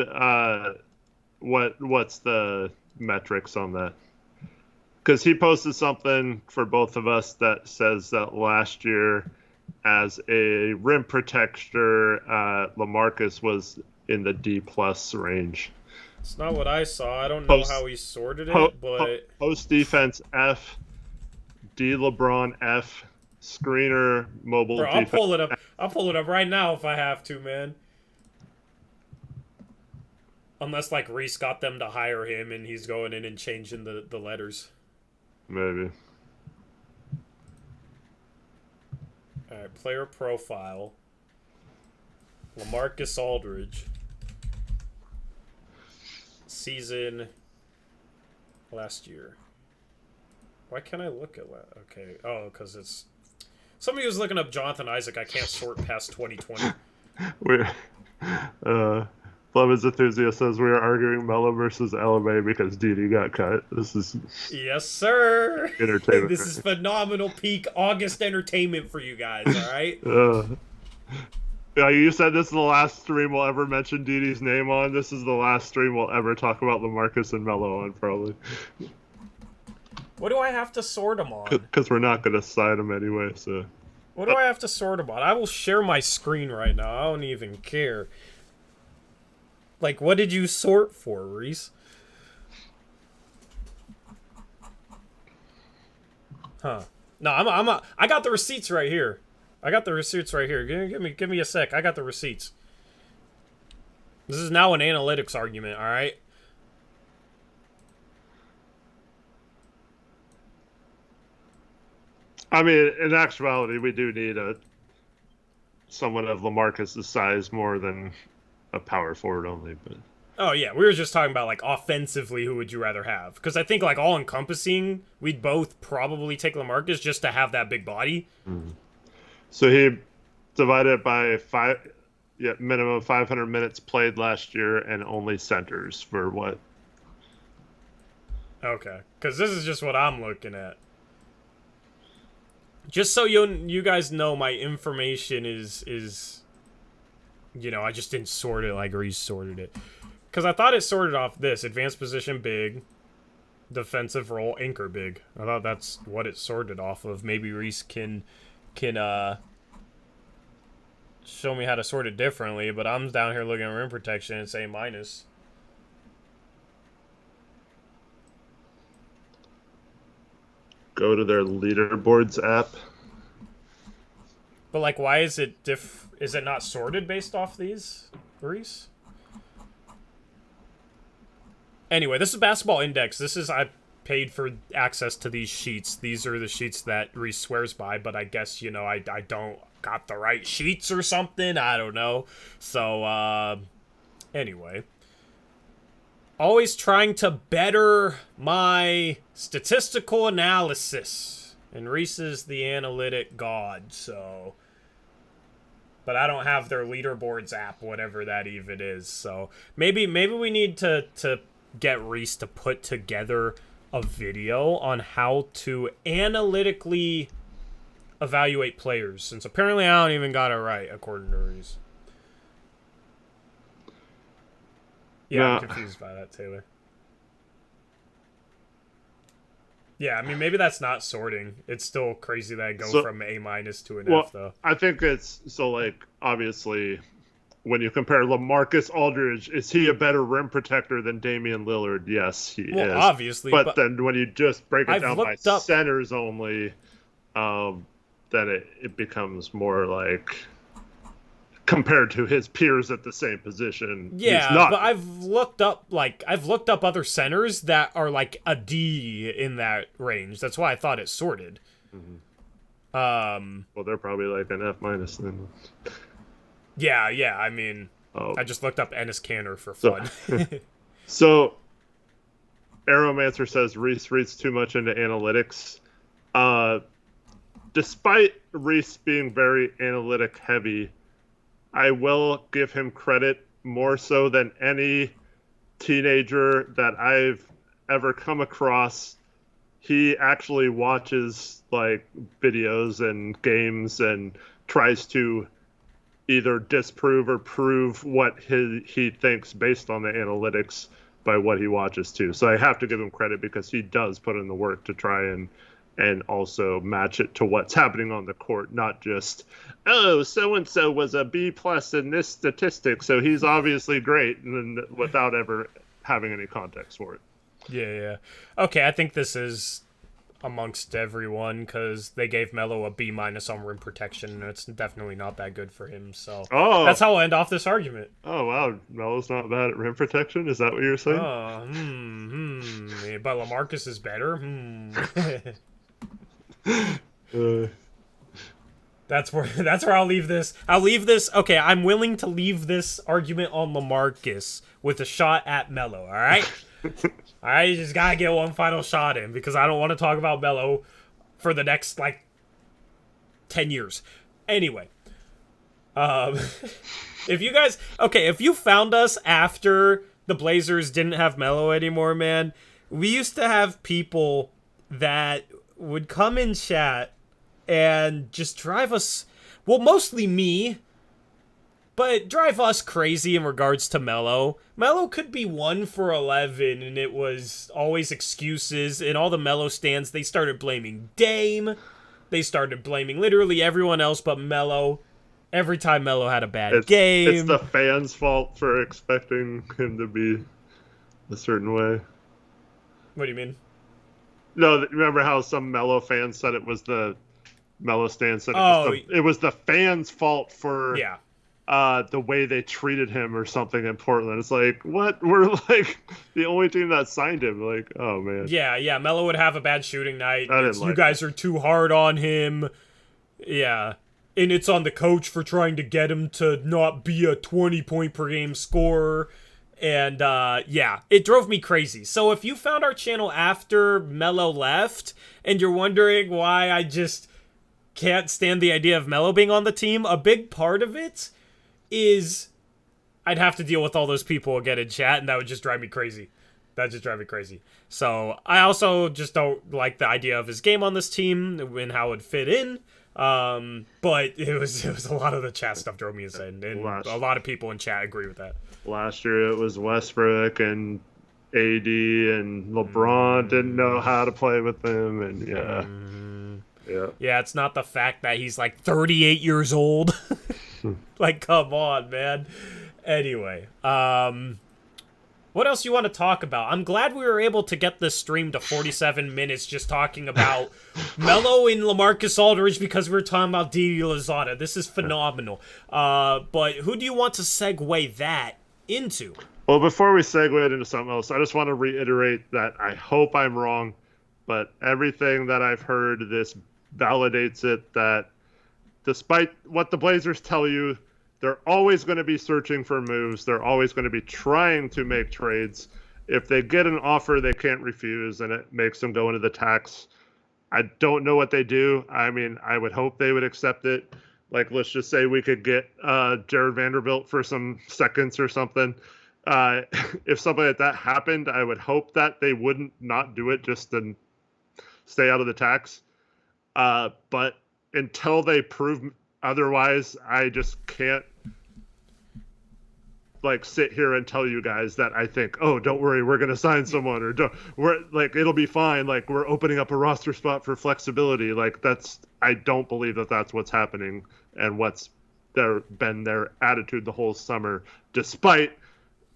what's the metrics on that? Because he posted something for both of us that says that last year, as a rim protector, LaMarcus was in the D+ range. It's not what I saw. I don't know how he sorted it, but... Post defense F, D LeBron F, screener mobile defense. I'll pull it up right now if I have to, man. Unless, like, Reese got them to hire him and he's going in and changing the letters. Maybe. Alright, player profile. LaMarcus Aldridge. Season last year. Why can't I look at okay. Oh, because it's... Somebody was looking up Jonathan Isaac. I can't sort past 2020. Clemens Enthusiast says we are arguing Melo versus LMA because Didi got cut. This is... Yes, sir! Entertainment. This is phenomenal peak August entertainment for you guys, alright? Yeah, you said this is the last stream we'll ever mention Didi's name on. This is the last stream we'll ever talk about LaMarcus and Melo on, probably. What do I have to sort them on? Because we're not going to cite them anyway, so... What do I have to sort them on? I will share my screen right now. I don't even care. Like, what did you sort for, Reese? Huh. No, I got the receipts right here. Give me a sec. I got the receipts. This is now an analytics argument, all right? I mean, in actuality, we do need someone of LaMarcus' size more than a power forward only, but... Oh, yeah, we were just talking about, like, offensively, who would you rather have? Because I think, like, all-encompassing, we'd both probably take LaMarcus just to have that big body. Mm-hmm. So he divided it by 5... Yeah, minimum 500 minutes played last year and only centers for what? Okay, because this is just what I'm looking at. Just so you guys know, my information is I just didn't sort it like Reese sorted it. Because I thought it sorted off this. Advanced position big. Defensive role anchor big. I thought that's what it sorted off of. Maybe Reese can show me how to sort it differently, but I'm down here looking at rim protection and say minus. Go to their leaderboards app. But like, why is it is it not sorted based off these, Reese? Anyway, this is Basketball Index. I paid for access to these sheets. These are the sheets that Reese swears by, but I guess, I don't got the right sheets or something. I don't know. So, anyway. Always trying to better my statistical analysis. And Reese is the analytic god, so... But I don't have their leaderboards app, whatever that even is. So maybe we need to get Reese to put together a video on how to analytically evaluate players, since apparently I don't even got it right, according to Reese. Yeah, I'm confused by that, Taylor. Yeah, I mean, maybe that's not sorting. It's still crazy that I go from A- to an F, though. I think it's, obviously, when you compare LaMarcus Aldridge, is he a better rim protector than Damian Lillard? Yes, he is. Obviously. But then when you just break it down by centers only, then it becomes more like... compared to his peers at the same position. Yeah, but I've looked up other centers that are like a D in that range. That's why I thought it sorted. Mm-hmm. Well, they're probably like an F- then. Yeah. I mean, I just looked up Enes Kanter for fun. So Aeromancer says Reese reads too much into analytics. Despite Reese being very analytic heavy, I will give him credit more so than any teenager that I've ever come across. He actually watches like videos and games and tries to either disprove or prove what he thinks based on the analytics by what he watches too. So I have to give him credit because he does put in the work to try and also match it to what's happening on the court, not just, oh, so-and-so was a B+ in this statistic, so he's obviously great, and without ever having any context for it. Yeah. Okay, I think this is amongst everyone, because they gave Melo a B- on rim protection, and it's definitely not that good for him, so that's how I'll end off this argument. Oh, wow, Melo's not bad at rim protection? Is that what you're saying? But LaMarcus is better? That's where I'll leave this. Okay, I'm willing to leave this argument on LaMarcus with a shot at Melo, all right? All right, you just gotta get one final shot in, because I don't want to talk about Melo for the next, 10 years. Anyway. If you found us after the Blazers didn't have Melo anymore, man, we used to have people that would come in chat and just drive us, well, mostly me, but drive us crazy in regards to Melo. Melo could be 1 for 11, and it was always excuses, and all the Melo stands, they started blaming Dame, they started blaming literally everyone else but Melo. Every time Melo had a bad game. It's the fans' fault for expecting him to be a certain way. What do you mean? No, remember how some Melo fans said it was the Melo stand said it was the fans' fault for the way they treated him or something in Portland. It's like, what? We're like the only team that signed him. Like, oh man. Yeah. Melo would have a bad shooting night. You guys are too hard on him. Yeah. And it's on the coach for trying to get him to not be a 20-point per game scorer. And, it drove me crazy. So if you found our channel after Melo left, and you're wondering why I just can't stand the idea of Melo being on the team, a big part of it is I'd have to deal with all those people again in chat, and that would just drive me crazy. That'd just drive me crazy. So I also just don't like the idea of his game on this team and how it fit in. But it was a lot of the chat stuff drove me insane, and a lot of people in chat agree with that. Last year it was Westbrook and AD, and LeBron didn't know how to play with them, and yeah, it's not the fact that he's like 38 years old. Like, come on, man. Anyway, what else you want to talk about? I'm glad we were able to get this stream to 47 minutes just talking about Melo and LaMarcus Aldridge because we were talking about Didi Louzada. This is phenomenal. But who do you want to segue that into? Well, before we segue it into something else, I just want to reiterate that I hope I'm wrong, but everything that I've heard, this validates it, that despite what the Blazers tell you, they're always going to be searching for moves. They're always going to be trying to make trades. If they get an offer they can't refuse, and it makes them go into the tax, I don't know what they do. I mean, I would hope they would accept it. Like, let's just say we could get Jared Vanderbilt for some seconds or something. If something like that happened, I would hope that they wouldn't not do it just to stay out of the tax. But until they prove otherwise, I just can't like sit here and tell you guys that I think, oh, don't worry, we're going to sign someone, or we're like, it'll be fine. Like, we're opening up a roster spot for flexibility. Like, I don't believe that that's what's happening and what's been their attitude the whole summer, despite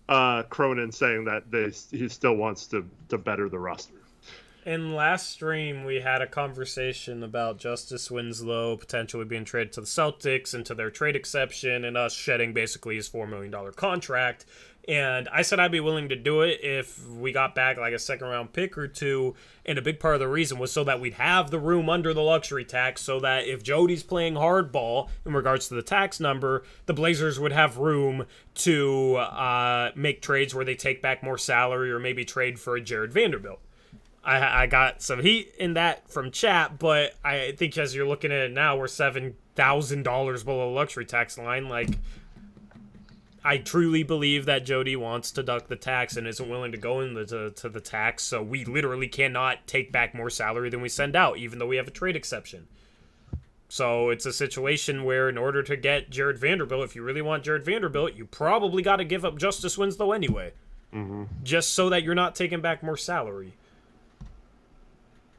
Cronin saying that he still wants to better the roster. In last stream, we had a conversation about Justice Winslow potentially being traded to the Celtics and to their trade exception, and us shedding basically his $4 million contract. And I said I'd be willing to do it if we got back like a second-round pick or two. And a big part of the reason was so that we'd have the room under the luxury tax, so that if Jody's playing hardball in regards to the tax number, the Blazers would have room to make trades where they take back more salary, or maybe trade for a Jared Vanderbilt. I got some heat in that from chat, but I think as you're looking at it now, we're $7,000 below luxury tax line. Like, I truly believe that Jody wants to duck the tax and isn't willing to go into to the tax, so we literally cannot take back more salary than we send out, even though we have a trade exception. So it's a situation where in order to get Jared Vanderbilt, if you really want Jared Vanderbilt, you probably got to give up Justice Winslow anyway. Just so that you're not taking back more salary.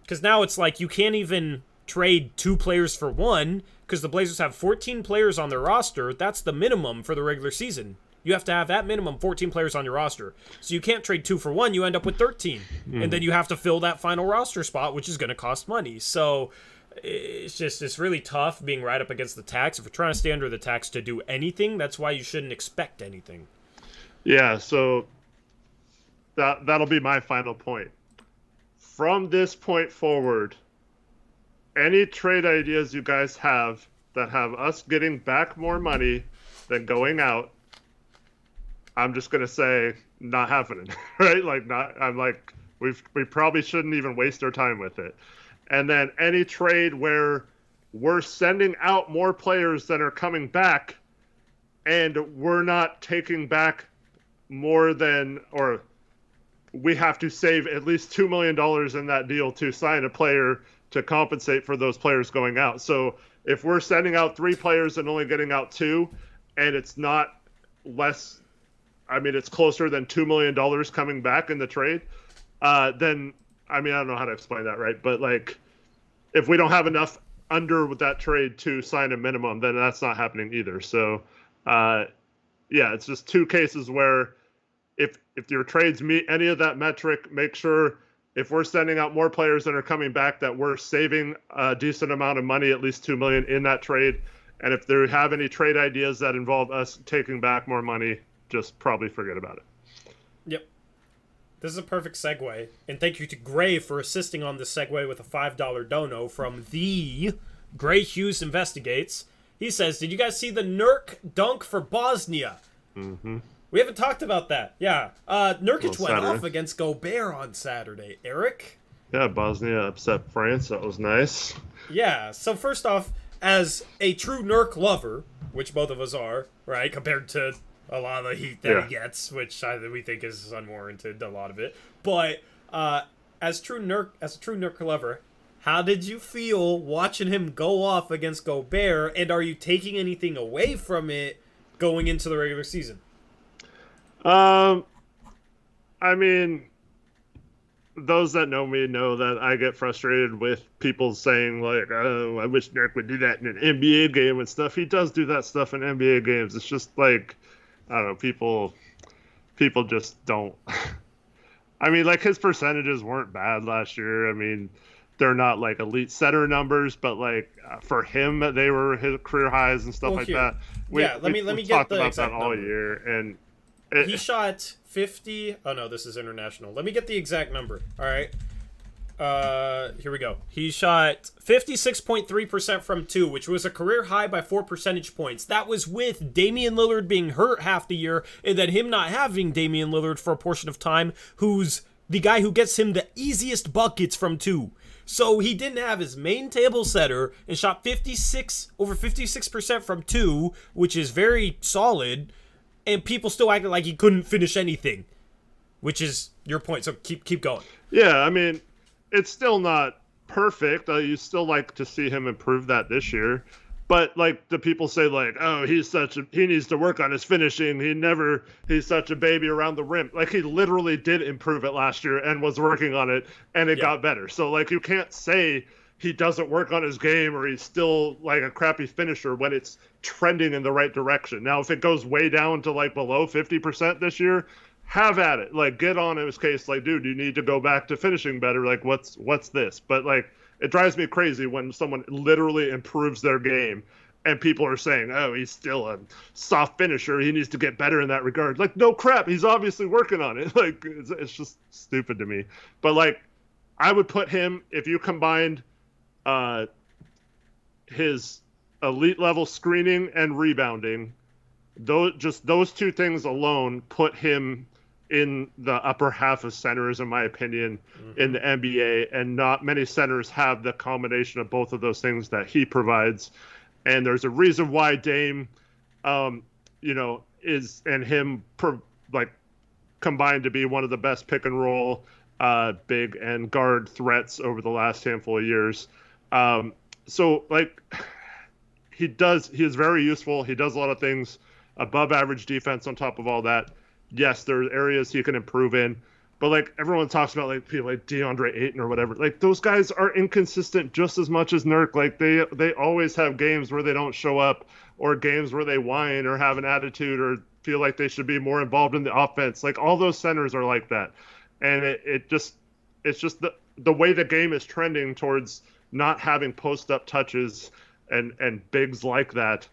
Because now it's like you can't even trade 2 players for 1, because the Blazers have 14 players on their roster. That's the minimum for the regular season. You have to have at minimum 14 players on your roster. So you can't trade 2 for 1. You end up with 13. And then you have to fill that final roster spot, which is going to cost money. So it's really tough being right up against the tax. If we're trying to stay under the tax to do anything, that's why you shouldn't expect anything. Yeah, so that'll be my final point. From this point forward, any trade ideas you guys have that have us getting back more money than going out, I'm just gonna say not happening, right? Like, we probably shouldn't even waste our time with it. And then any trade where we're sending out more players than are coming back, and we're not taking back more than, or we have to save at least $2 million in that deal to sign a player to compensate for those players going out. So if we're sending out 3 players and only getting out 2, and it's not less, I mean, it's closer than $2 million coming back in the trade, then, I mean, I don't know how to explain that, right? But, like, if we don't have enough under with that trade to sign a minimum, then that's not happening either. So, yeah, it's just 2 cases where if your trades meet any of that metric, make sure if we're sending out more players than are coming back, that we're saving a decent amount of money, at least $2 million in that trade. And if there have any trade ideas that involve us taking back more money, just probably forget about it. Yep. This is a perfect segue. And thank you to Gray for assisting on this segue with a $5 dono from the Gray Hughes Investigates. He says, did you guys see the Nurk dunk for Bosnia? We haven't talked about that. Yeah. Nurkic went off against Gobert on Saturday. Eric? Yeah, Bosnia upset France. That was nice. Yeah. So first off, as a true Nurk lover, which both of us are, right, compared to a lot of the heat that he gets, which we think is unwarranted, a lot of it. But as a true Nurk lover, how did you feel watching him go off against Gobert, and are you taking anything away from it going into the regular season? I mean, those that know me know that I get frustrated with people saying, like, oh, I wish Nurk would do that in an NBA game and stuff. He does do that stuff in NBA games. It's just like, I don't know, people just don't. I mean, like, his percentages weren't bad last year. I mean, they're not like elite setter numbers, but like for him, they were his career highs and stuff that. Let me get talked the about exact that all number. year, and he shot 50. Oh no, this is international. Let me get the exact number. All right. Here we go. He shot 56.3% from 2, which was a career high by 4 percentage points. That was with Damian Lillard being hurt half the year, and then him not having Damian Lillard for a portion of time, who's the guy who gets him the easiest buckets from 2. So he didn't have his main table setter and shot over 56% from 2, which is very solid, and people still acted like he couldn't finish anything, which is your point. So keep going. Yeah, I mean, it's still not perfect. You still like to see him improve that this year. But like the people say, like, oh, he needs to work on his finishing. He's such a baby around the rim. Like, he literally did improve it last year and was working on it, and it got better. So like, you can't say he doesn't work on his game or he's still like a crappy finisher when it's trending in the right direction. Now, if it goes way down to like below 50% this year, have at it. Like, get on his case. Like, dude, you need to go back to finishing better. Like, what's this? But like, it drives me crazy when someone literally improves their game and people are saying, oh, he's still a soft finisher. He needs to get better in that regard. Like, no crap. He's obviously working on it. Like, it's just stupid to me. But like, I would put him, if you combined his elite level screening and rebounding, those two things alone put him in the upper half of centers, in my opinion, in the NBA, and not many centers have the combination of both of those things that he provides. And there's a reason why Dame, is and him combined to be one of the best pick and roll, big and guard threats over the last handful of years. So like, he is very useful. He does a lot of things, above average defense on top of all that. Yes, there are areas he can improve in, but like, everyone talks about like people like DeAndre Ayton or whatever. Like, those guys are inconsistent just as much as Nurk. Like, they always have games where they don't show up, or games where they whine or have an attitude or feel like they should be more involved in the offense. Like, all those centers are like that, and it's just the way the game is trending towards not having post up touches and bigs like that.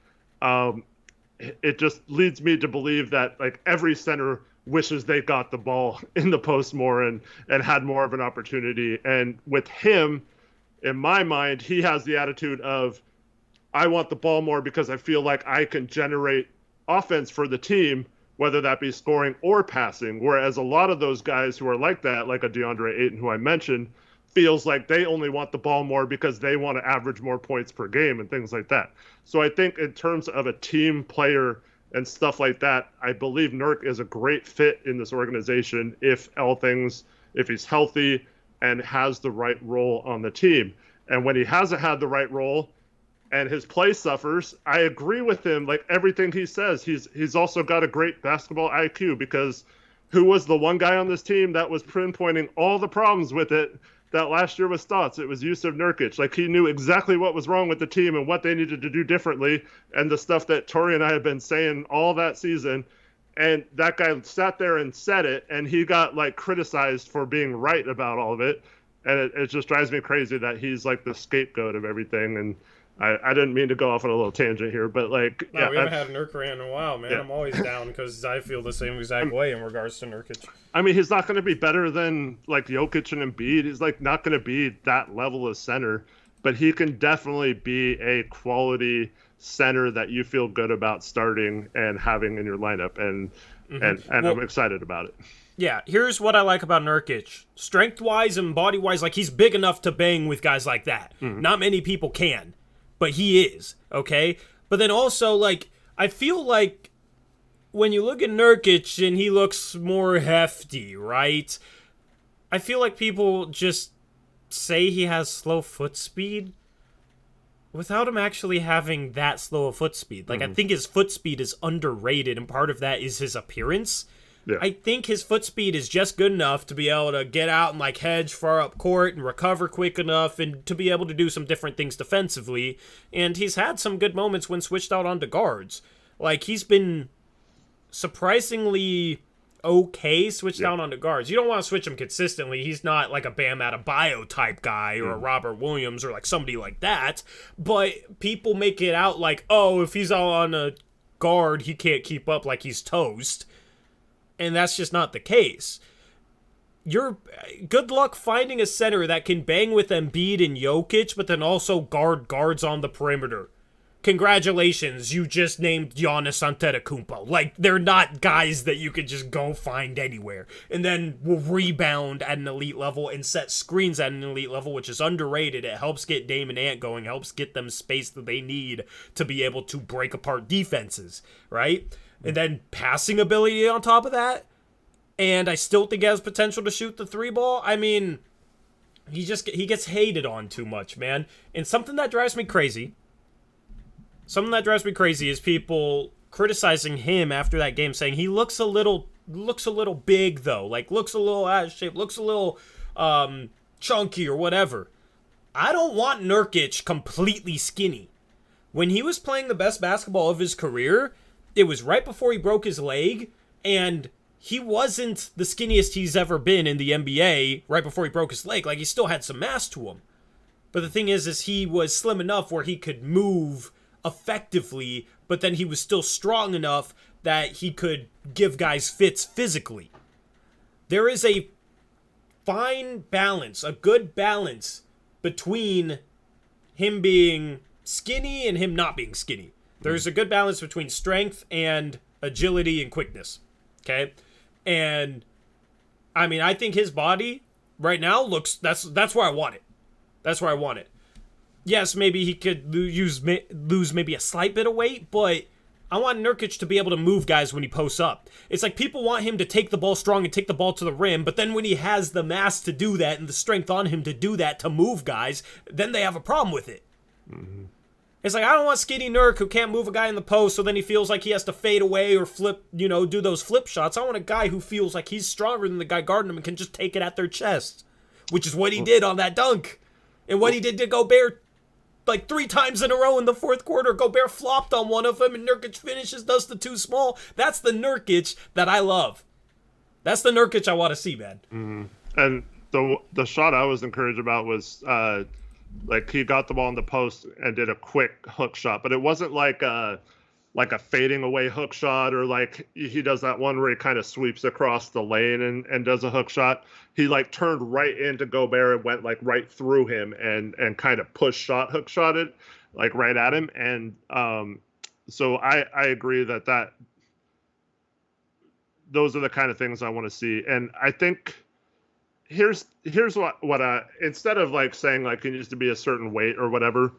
It just leads me to believe that like every center wishes they got the ball in the post more and had more of an opportunity. And with him, in my mind, he has the attitude of, I want the ball more because I feel like I can generate offense for the team, whether that be scoring or passing. Whereas a lot of those guys who are like that, like a DeAndre Ayton, who I mentioned, feels like they only want the ball more because they want to average more points per game and things like that. So I think in terms of a team player and stuff like that, I believe Nurk is a great fit in this organization if he's healthy and has the right role on the team. And when he hasn't had the right role and his play suffers, I agree with him. Like, everything he says, he's also got a great basketball IQ, because who was the one guy on this team that was pinpointing all the problems with it that last year was Stotts? It was Jusuf Nurkic. Like, he knew exactly what was wrong with the team and what they needed to do differently, and the stuff that Tori and I have been saying all that season. And that guy sat there and said it, and he got like criticized for being right about all of it. And it just drives me crazy that he's like the scapegoat of everything. And I didn't mean to go off on a little tangent here, but like, we haven't had a Nurk rant in a while, man. Yeah. I'm always down because I feel the same exact way in regards to Nurkic. I mean, he's not going to be better than like Jokic and Embiid. He's like not going to be that level of center, but he can definitely be a quality center that you feel good about starting and having in your lineup, and I'm excited about it. Yeah, here's what I like about Nurkic. Strength-wise and body-wise, like, he's big enough to bang with guys like that. Not many people can, but he is, okay? But then also, like, I feel like when you look at Nurkic and he looks more hefty, right? I feel like people just say he has slow foot speed without him actually having that slow a foot speed. Like, I think his foot speed is underrated, and part of that is his appearance. Yeah. I think his foot speed is just good enough to be able to get out and like hedge far up court and recover quick enough and to be able to do some different things defensively. And he's had some good moments when switched out onto guards. Like, he's been surprisingly okay switched out onto guards. You don't want to switch him consistently. He's not like a Bam Adebayo type guy or a Robert Williams or like somebody like that. But people make it out like, oh, if he's all on a guard, he can't keep up, like he's toast. And that's just not the case. You're good luck finding a center that can bang with Embiid and Jokic, but then also guards on the perimeter. Congratulations, you just named Giannis Antetokounmpo. Like, they're not guys that you could just go find anywhere. And then will rebound at an elite level and set screens at an elite level, which is underrated. It helps get Dame and Ant going, helps get them space that they need to be able to break apart defenses, right? And then passing ability on top of that. And I still think he has potential to shoot the three ball. I mean, he gets hated on too much, man. And something that drives me crazy is people criticizing him after that game, saying he looks a little big though, like looks a little out of shape, looks a little chunky or whatever. I don't want Nurkic completely skinny. When he was playing the best basketball of his career, it was right before he broke his leg, and he wasn't the skinniest he's ever been in the NBA right before he broke his leg. Like, he still had some mass to him. But the thing is he was slim enough where he could move effectively, but then he was still strong enough that he could give guys fits physically. There is a fine balance, a good balance between him being skinny and him not being skinny. There's a good balance between strength and agility and quickness, okay? And, I mean, I think his body right now looks, that's where I want it. That's where I want it. Yes, maybe he could lose maybe a slight bit of weight, but I want Nurkic to be able to move guys when he posts up. It's like people want him to take the ball strong and take the ball to the rim, but then when he has the mass to do that and the strength on him to do that, to move guys, then they have a problem with it. Mm-hmm. It's like, I don't want skinny Nurk who can't move a guy in the post, so then he feels like he has to fade away or flip, do those flip shots. I want a guy who feels like he's stronger than the guy guarding him and can just take it at their chest, which is what he did on that dunk. And what he did to Gobert like 3 times in a row in the fourth quarter. Gobert flopped on one of them, and Nurkic finishes, does the too small. That's the Nurkic that I love. That's the Nurkic I want to see, man. Mm-hmm. And the shot I was encouraged about was like he got the ball in the post and did a quick hook shot, but it wasn't like a fading away hook shot, or like he does that one where he kind of sweeps across the lane and does a hook shot. He like turned right into Gobert and went like right through him and kind of hook shotted like right at him. And so I agree that those are the kind of things I want to see. And I think here's what I, instead of like saying like he needs to be a certain weight or whatever,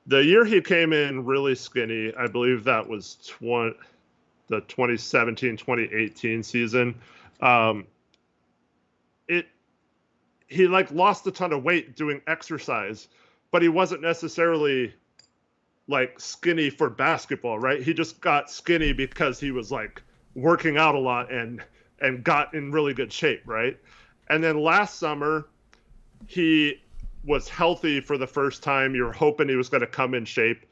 the year he came in really skinny, I believe that was the 2017-2018 season. He like lost a ton of weight doing exercise, but he wasn't necessarily like skinny for basketball, right? He just got skinny because he was like working out a lot and got in really good shape, right? And then last summer, he was healthy for the first time. You were hoping he was going to come in shape,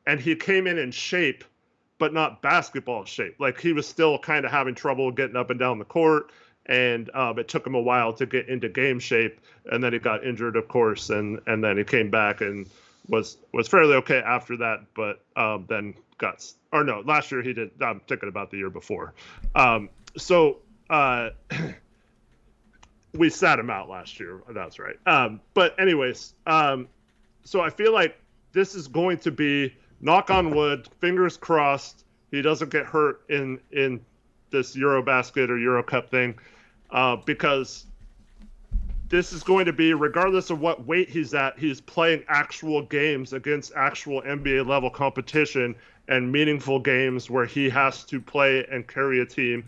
and he came in shape, but not basketball shape. Like he was still kind of having trouble getting up and down the court, and it took him a while to get into game shape. And then he got injured, of course, and then he came back and was fairly okay after that. But then last year he did. I'm thinking about the year before. We sat him out last year. That's right. But anyways, so I feel like this is going to be, knock on wood, fingers crossed, he doesn't get hurt in this Eurobasket or Euro Cup thing, because this is going to be, regardless of what weight he's at, he's playing actual games against actual NBA level competition and meaningful games where he has to play and carry a team.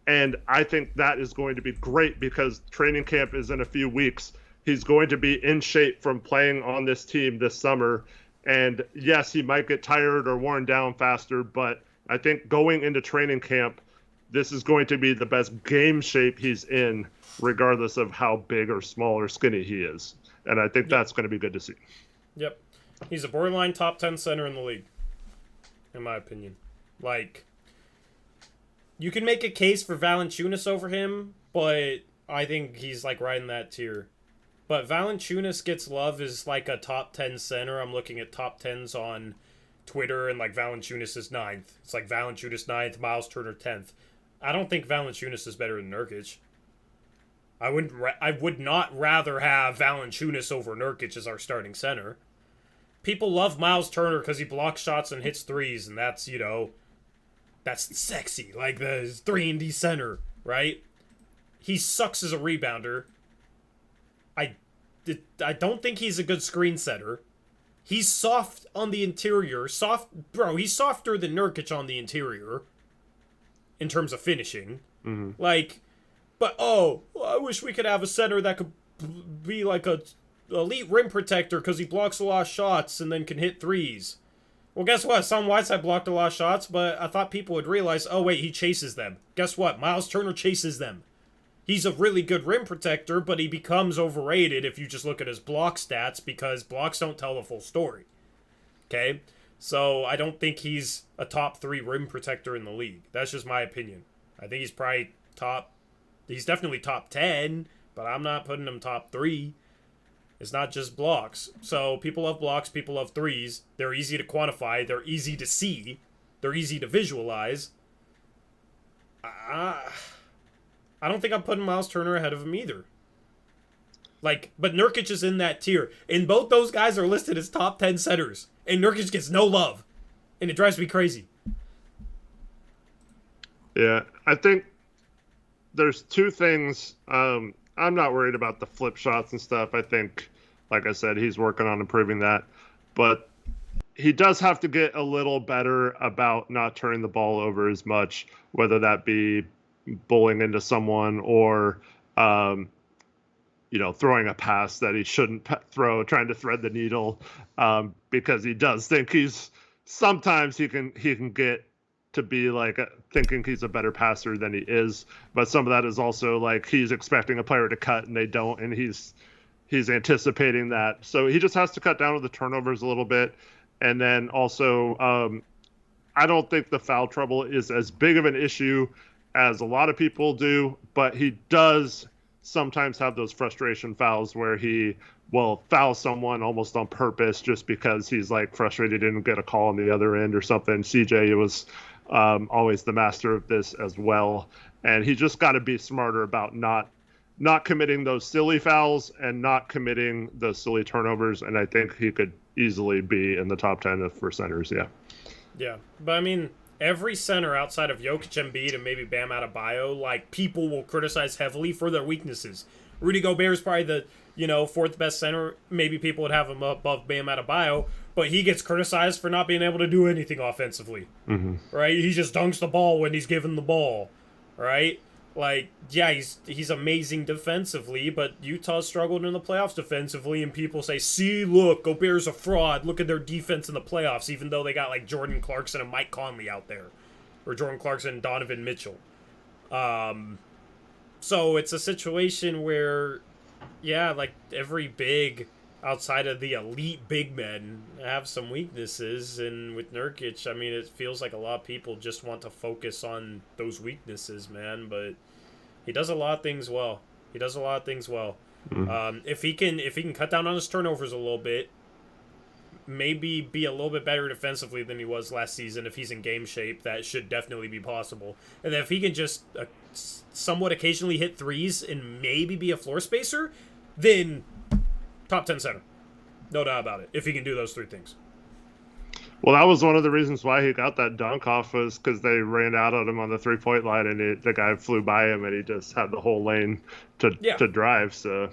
And I think that is going to be great because training camp is in a few weeks. He's going to be in shape from playing on this team this summer. And yes, he might get tired or worn down faster, but I think going into training camp, this is going to be the best game shape he's in, regardless of how big or small or skinny he is. And I think that's going to be good to see. Yep. He's a borderline top 10 center in the league, in my opinion. Like, you can make a case for Valanciunas over him, but I think he's, like, right in that tier. But Valanciunas gets love as, like, a top 10 center. I'm looking at top 10s on Twitter, and, like, Valanciunas is 9th. It's like Valanciunas 9th, Miles Turner 10th. I don't think Valanciunas is better than Nurkic. I would not rather have Valanciunas over Nurkic as our starting center. People love Miles Turner because he blocks shots and hits threes, and that's, you know, that's sexy. Like the 3-and-D center, right? He sucks as a rebounder. I don't think he's a good screen setter. He's soft on the interior. He's softer than Nurkic on the interior in terms of finishing. Mm-hmm. Like, but I wish we could have a center that could be like a elite rim protector because he blocks a lot of shots and then can hit threes. Well, guess what? Sam Whiteside blocked a lot of shots, but I thought people would realize, oh wait, he chases them. Guess what? Miles Turner chases them. He's a really good rim protector, but he becomes overrated if you just look at his block stats because blocks don't tell the full story. Okay? So I don't think he's a top 3 rim protector in the league. That's just my opinion. I think he's probably he's definitely top 10, but I'm not putting him top 3. It's not just blocks. So people love blocks, people love threes. They're easy to quantify, they're easy to see, they're easy to visualize. I don't think I'm putting Miles Turner ahead of him either. Like, but Nurkic is in that tier. And both those guys are listed as top 10 centers. And Nurkic gets no love. And it drives me crazy. Yeah, I think there's two things. I'm not worried about the flip shots and stuff. I think, like I said, he's working on improving that. But he does have to get a little better about not turning the ball over as much, whether that be bowling into someone or, throwing a pass that he shouldn't throw, trying to thread the needle, because he does think sometimes he can get to be like thinking he's a better passer than he is. But some of that is also like he's expecting a player to cut and they don't, and he's anticipating that. So he just has to cut down with the turnovers a little bit. And then also, I don't think the foul trouble is as big of an issue as a lot of people do, but he does sometimes have those frustration fouls where he will foul someone almost on purpose just because he's like frustrated he didn't get a call on the other end or something. CJ was always the master of this as well, and he just got to be smarter about not committing those silly fouls and not committing those silly turnovers, and I think he could easily be in the top 10 for centers. Yeah, but I mean, every center outside of Jokic, Embiid, and maybe Bam Adebayo, like, people will criticize heavily for their weaknesses. Rudy Gobert is probably the, 4th best center. Maybe people would have him above Bam Adebayo, but he gets criticized for not being able to do anything offensively. Mm-hmm. Right? He just dunks the ball when he's given the ball. Right? Like, yeah, he's amazing defensively, but Utah struggled in the playoffs defensively, and people say, see, look, Gobert's a fraud. Look at their defense in the playoffs, even though they got, like, Jordan Clarkson and Mike Conley out there. Or Jordan Clarkson and Donovan Mitchell. So it's a situation where, yeah, like, every big outside of the elite big men have some weaknesses, and with Nurkic, I mean, it feels like a lot of people just want to focus on those weaknesses, man, but he does a lot of things well. Mm-hmm. If he can cut down on his turnovers a little bit, maybe be a little bit better defensively than he was last season. If he's in game shape, that should definitely be possible. And then if he can just somewhat occasionally hit threes and maybe be a floor spacer, then top 10 center. No doubt about it, if he can do those 3 things. Well, that was one of the reasons why he got that dunk off, was because they ran out on him on the 3-point line, and the guy flew by him, and he just had the whole lane to drive. So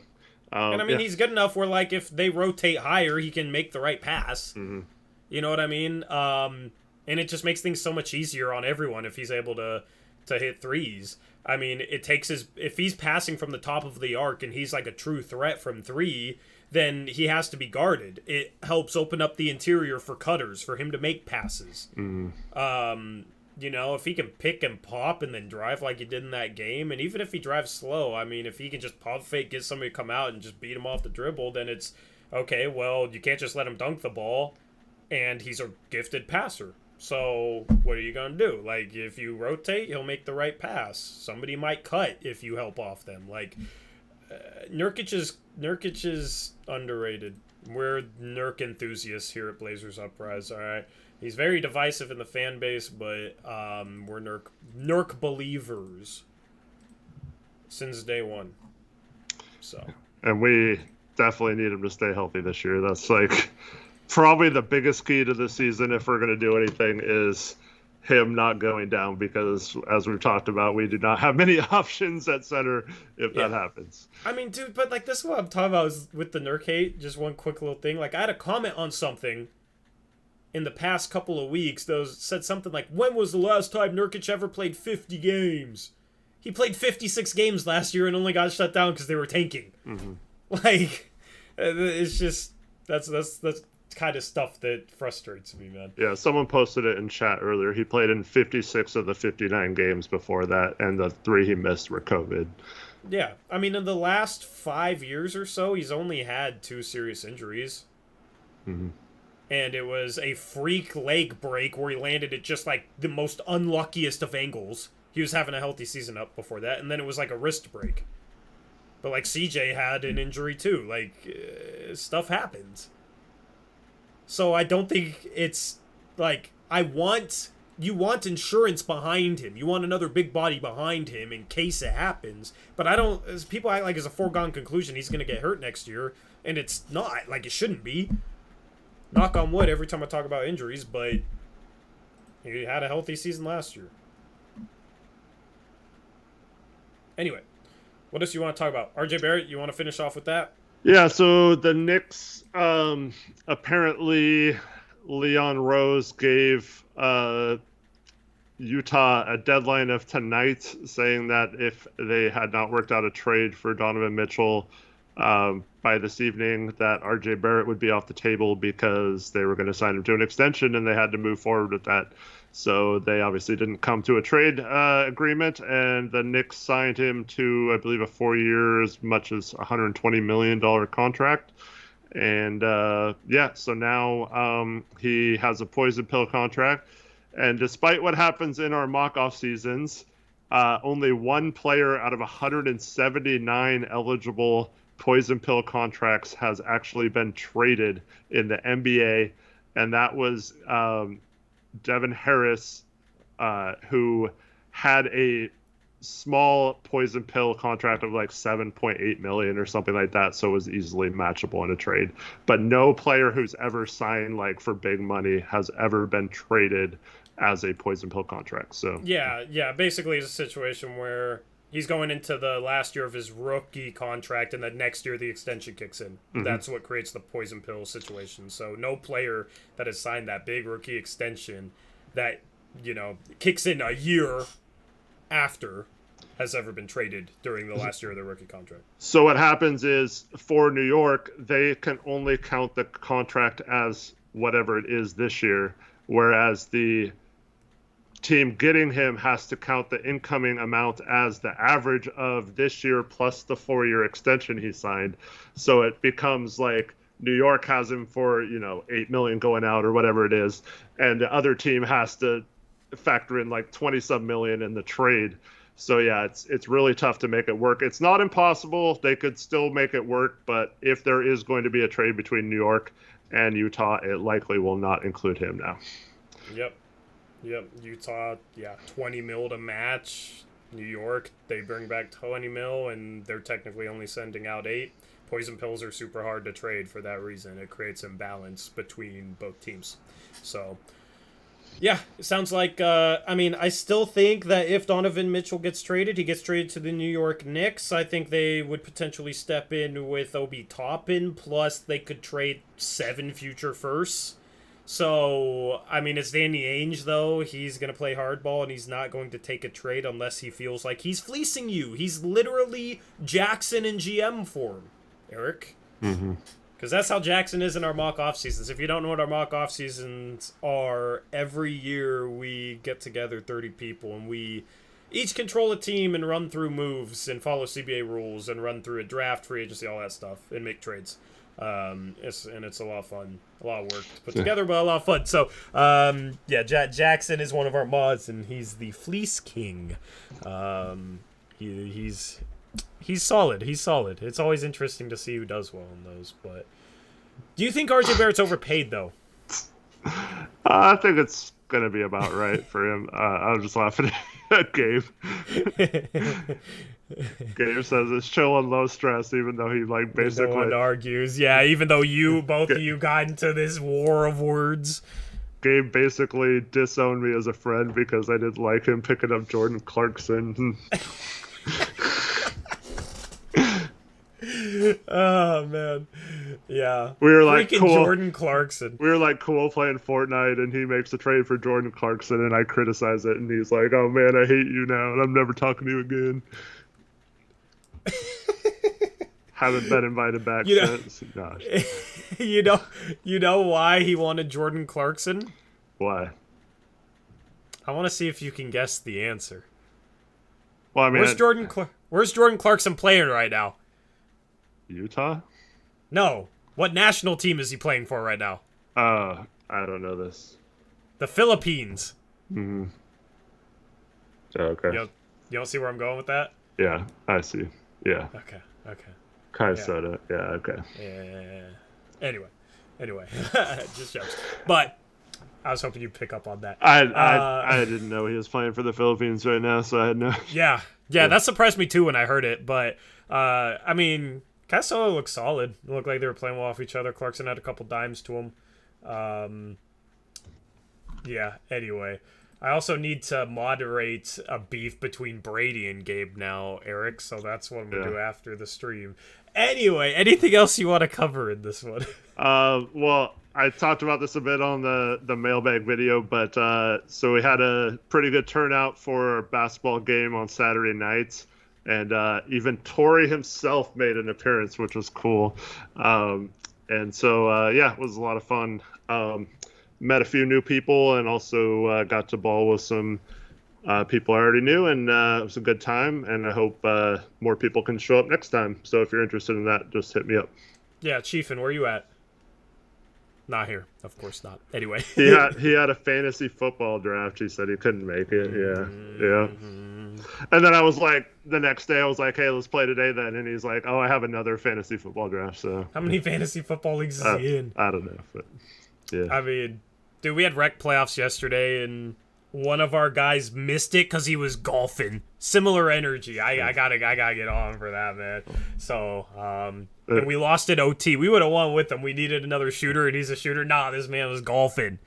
And I mean, he's good enough where, like, if they rotate higher, he can make the right pass. Mm-hmm. You know what I mean? And it just makes things so much easier on everyone if he's able to hit threes. I mean, it takes if he's passing from the top of the arc and he's like a true threat from three, then he has to be guarded. It helps open up the interior for cutters, for him to make passes. Mm-hmm. You know, if he can pick and pop and then drive like he did in that game, and even if he drives slow, I mean, if he can just pop fake, get somebody to come out and just beat him off the dribble, then it's, okay, well, you can't just let him dunk the ball, and he's a gifted passer. So what are you going to do? Like, if you rotate, he'll make the right pass. Somebody might cut if you help off them. Like, Nurkic is underrated. We're Nurk enthusiasts here at Blazers Uprise, all right? He's very divisive in the fan base, but we're Nurk believers since day one. So. And we definitely need him to stay healthy this year. That's like probably the biggest key to the season if we're going to do anything is him not going down, because as we've talked about, we do not have many options at center if that happens. I mean, dude, but like this is what I'm talking about is with the Nurk hate. Just one quick little thing. Like, I had a comment on something in the past couple of weeks, those said something like, when was the last time Nurkic ever played 50 games? He played 56 games last year and only got shut down because they were tanking. Mm-hmm. Like, it's just, that's kind of stuff that frustrates me, man. Yeah, someone posted it in chat earlier. He played in 56 of the 59 games before that, and the 3 he missed were COVID. Yeah, I mean, in the last 5 years or so, he's only had 2 serious injuries. Mm-hmm. And it was a freak leg break where he landed at just like the most unluckiest of angles. He was having a healthy season up before that, and then it was like a wrist break. But like CJ had an injury too. Like, stuff happens. So I don't think it's like, you want insurance behind him. You want another big body behind him in case it happens. But I don't, as people act like it's a foregone conclusion he's going to get hurt next year, and it's not. Like, it shouldn't be. Knock on wood every time I talk about injuries, but he had a healthy season last year. Anyway, what else you want to talk about? RJ Barrett, you want to finish off with that? Yeah, so the Knicks, apparently Leon Rose gave Utah a deadline of tonight, saying that if they had not worked out a trade for Donovan Mitchell by this evening, that RJ Barrett would be off the table because they were going to sign him to an extension and they had to move forward with that. So they obviously didn't come to a trade agreement, and the Knicks signed him to, I believe, a 4-year, as much as $120 million contract. And so now he has a poison pill contract. And despite what happens in our mock-off seasons, only one player out of 179 eligible poison pill contracts has actually been traded in the NBA, and that was Devin Harris, who had a small poison pill contract of like $7.8 million or something like that, so it was easily matchable in a trade. But no player who's ever signed like for big money has ever been traded as a poison pill contract. So yeah, basically it's a situation where he's going into the last year of his rookie contract, and then next year the extension kicks in. Mm-hmm. That's what creates the poison pill situation. So no player that has signed that big rookie extension that, you know, kicks in a year after has ever been traded during the last year of their rookie contract. So what happens is, for New York, they can only count the contract as whatever it is this year, whereas the team getting him has to count the incoming amount as the average of this year plus the 4-year extension he signed. So it becomes like New York has him for, $8 million going out or whatever it is, and the other team has to factor in like 20-some million in the trade. So yeah, it's really tough to make it work. It's not impossible. They could still make it work, but if there is going to be a trade between New York and Utah, it likely will not include him now. Yep. Utah, 20 mil to match. New York, they bring back 20 mil, and they're technically only sending out 8. Poison pills are super hard to trade for that reason. It creates imbalance between both teams. So, Yeah, it sounds like, I mean, I still think that if Donovan Mitchell gets traded, he gets traded to the New York Knicks. I think they would potentially step in with Obi Toppin, plus they could trade 7 future firsts. So, I mean, it's Danny Ainge, though. He's going to play hardball, and he's not going to take a trade unless he feels like he's fleecing you. He's literally Jackson in GM form, Eric. Mm-hmm. Because that's how Jackson is in our mock off seasons. If you don't know what our mock off seasons are, every year we get together 30 people and we each control a team and run through moves and follow CBA rules and run through a draft, free agency, all that stuff, and make trades. It's a lot of fun, a lot of work to put together, but a lot of fun. So, yeah, Jackson is one of our mods, and he's the Fleece King. He's solid. He's solid. It's always interesting to see who does well in those. But do you think RJ Barrett's overpaid, though? I think it's going to be about right for him. I was just laughing at Gabe. Gabe says it's chill and low stress, even though he like basically... No one argues. Yeah, even though both of you got into this war of words. Gabe basically disowned me as a friend because I didn't like him picking up Jordan Clarkson. Oh man, yeah. We were like freaking cool. Jordan Clarkson. We were like cool playing Fortnite, and he makes a trade for Jordan Clarkson, and I criticize it, and he's like, "Oh man, I hate you now, and I'm never talking to you again." Haven't been invited back since. Gosh. You know why he wanted Jordan Clarkson? Why? I want to see if you can guess the answer. Well, I mean, Where's Jordan Clarkson playing right now? Utah? No. What national team is he playing for right now? I don't know this. The Philippines. Mm-hmm. Okay. You don't see where I'm going with that? Yeah, I see. Yeah. Okay. Kai Soda. Yeah, okay. Yeah. Anyway. Just jokes. But I was hoping you'd pick up on that. I didn't know he was playing for the Philippines right now, so I had no... Yeah, that surprised me too when I heard it. But, I mean... Castello looked solid. It looked like they were playing well off each other. Clarkson had a couple dimes to him. Yeah, anyway. I also need to moderate a beef between Brady and Gabe now, Eric, so that's what I'm going to do after the stream. Anyway, anything else you want to cover in this one? Well, I talked about this a bit on the mailbag video, but so we had a pretty good turnout for our basketball game on Saturday nights. And even Torrey himself made an appearance, which was cool. And so, yeah, it was a lot of fun. Met a few new people and also got to ball with some people I already knew. And it was a good time. And I hope more people can show up next time. So if you're interested in that, just hit me up. Yeah, Chiefin, where are you at? Not here. Of course not. Anyway. he had a fantasy football draft. He said he couldn't make it. Yeah. And then I was like, the next day I was like, hey, let's play today then. And he's like, oh, I have another fantasy football draft. So how many fantasy football leagues is he in? I don't know. But yeah. I mean, dude, we had rec playoffs yesterday and one of our guys missed it because he was golfing. Similar energy. I gotta get on for that, man. So, and we lost at OT. We would have won with him. We needed another shooter, and he's a shooter. Nah, this man was golfing.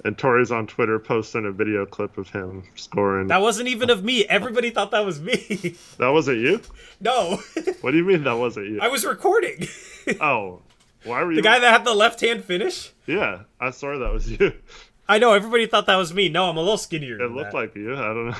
And Tori's on Twitter posting a video clip of him scoring. That wasn't even of me. Everybody thought that was me. That wasn't you? No. What do you mean that wasn't you? I was recording. Oh. Why were you? The guy that had the left-hand finish? Yeah, I saw that was you. I know, everybody thought that was me. No, I'm a little skinnier than It looked that. like you. I don't know.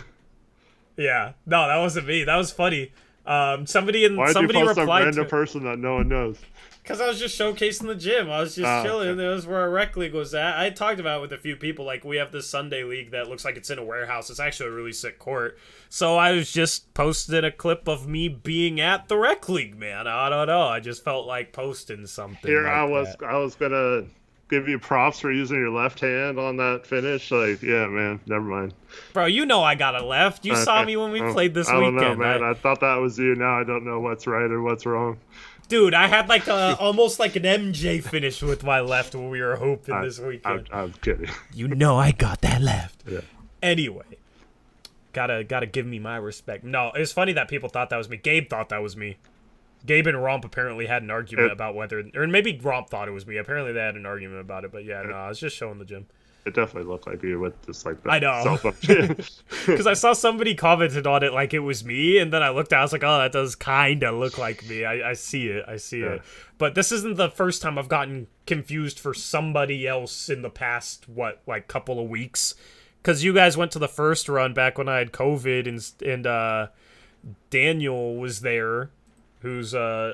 Yeah. No, that wasn't me. That was funny. Somebody Why'd you post some replied random person that no one knows? Because I was just showcasing the gym. I was just chilling. Okay. That was where our rec league was at. I talked about it with a few people. Like, we have this Sunday league that looks like it's in a warehouse. It's actually a really sick court. So I was just posting a clip of me being at the rec league, man. I don't know. I just felt like posting something. Here, like I was going to give you props for using your left hand on that finish. Like, yeah, man, never mind. Bro, you know I got a left. You saw me when we played this weekend. I don't know, man. I thought that was you. Now I don't know what's right or what's wrong. Dude, I had like almost like an MJ finish with my left when we were hooping this weekend. I'm kidding. You know I got that left. Yeah. Anyway, gotta give me my respect. No, it's funny that people thought that was me. Gabe thought that was me. Gabe and Romp apparently had an argument about whether, or maybe Romp thought it was me. Apparently they had an argument about it. But yeah, no, I was just showing the gym. It definitely looked like you with just like the I know. cell phone. Because I saw somebody commented on it like it was me, and then I looked, I was like, oh, that does kind of look like me. I see it. I see it. But this isn't the first time I've gotten confused for somebody else in the past, couple of weeks. Because you guys went to the first run back when I had COVID, and Daniel was there, who's, I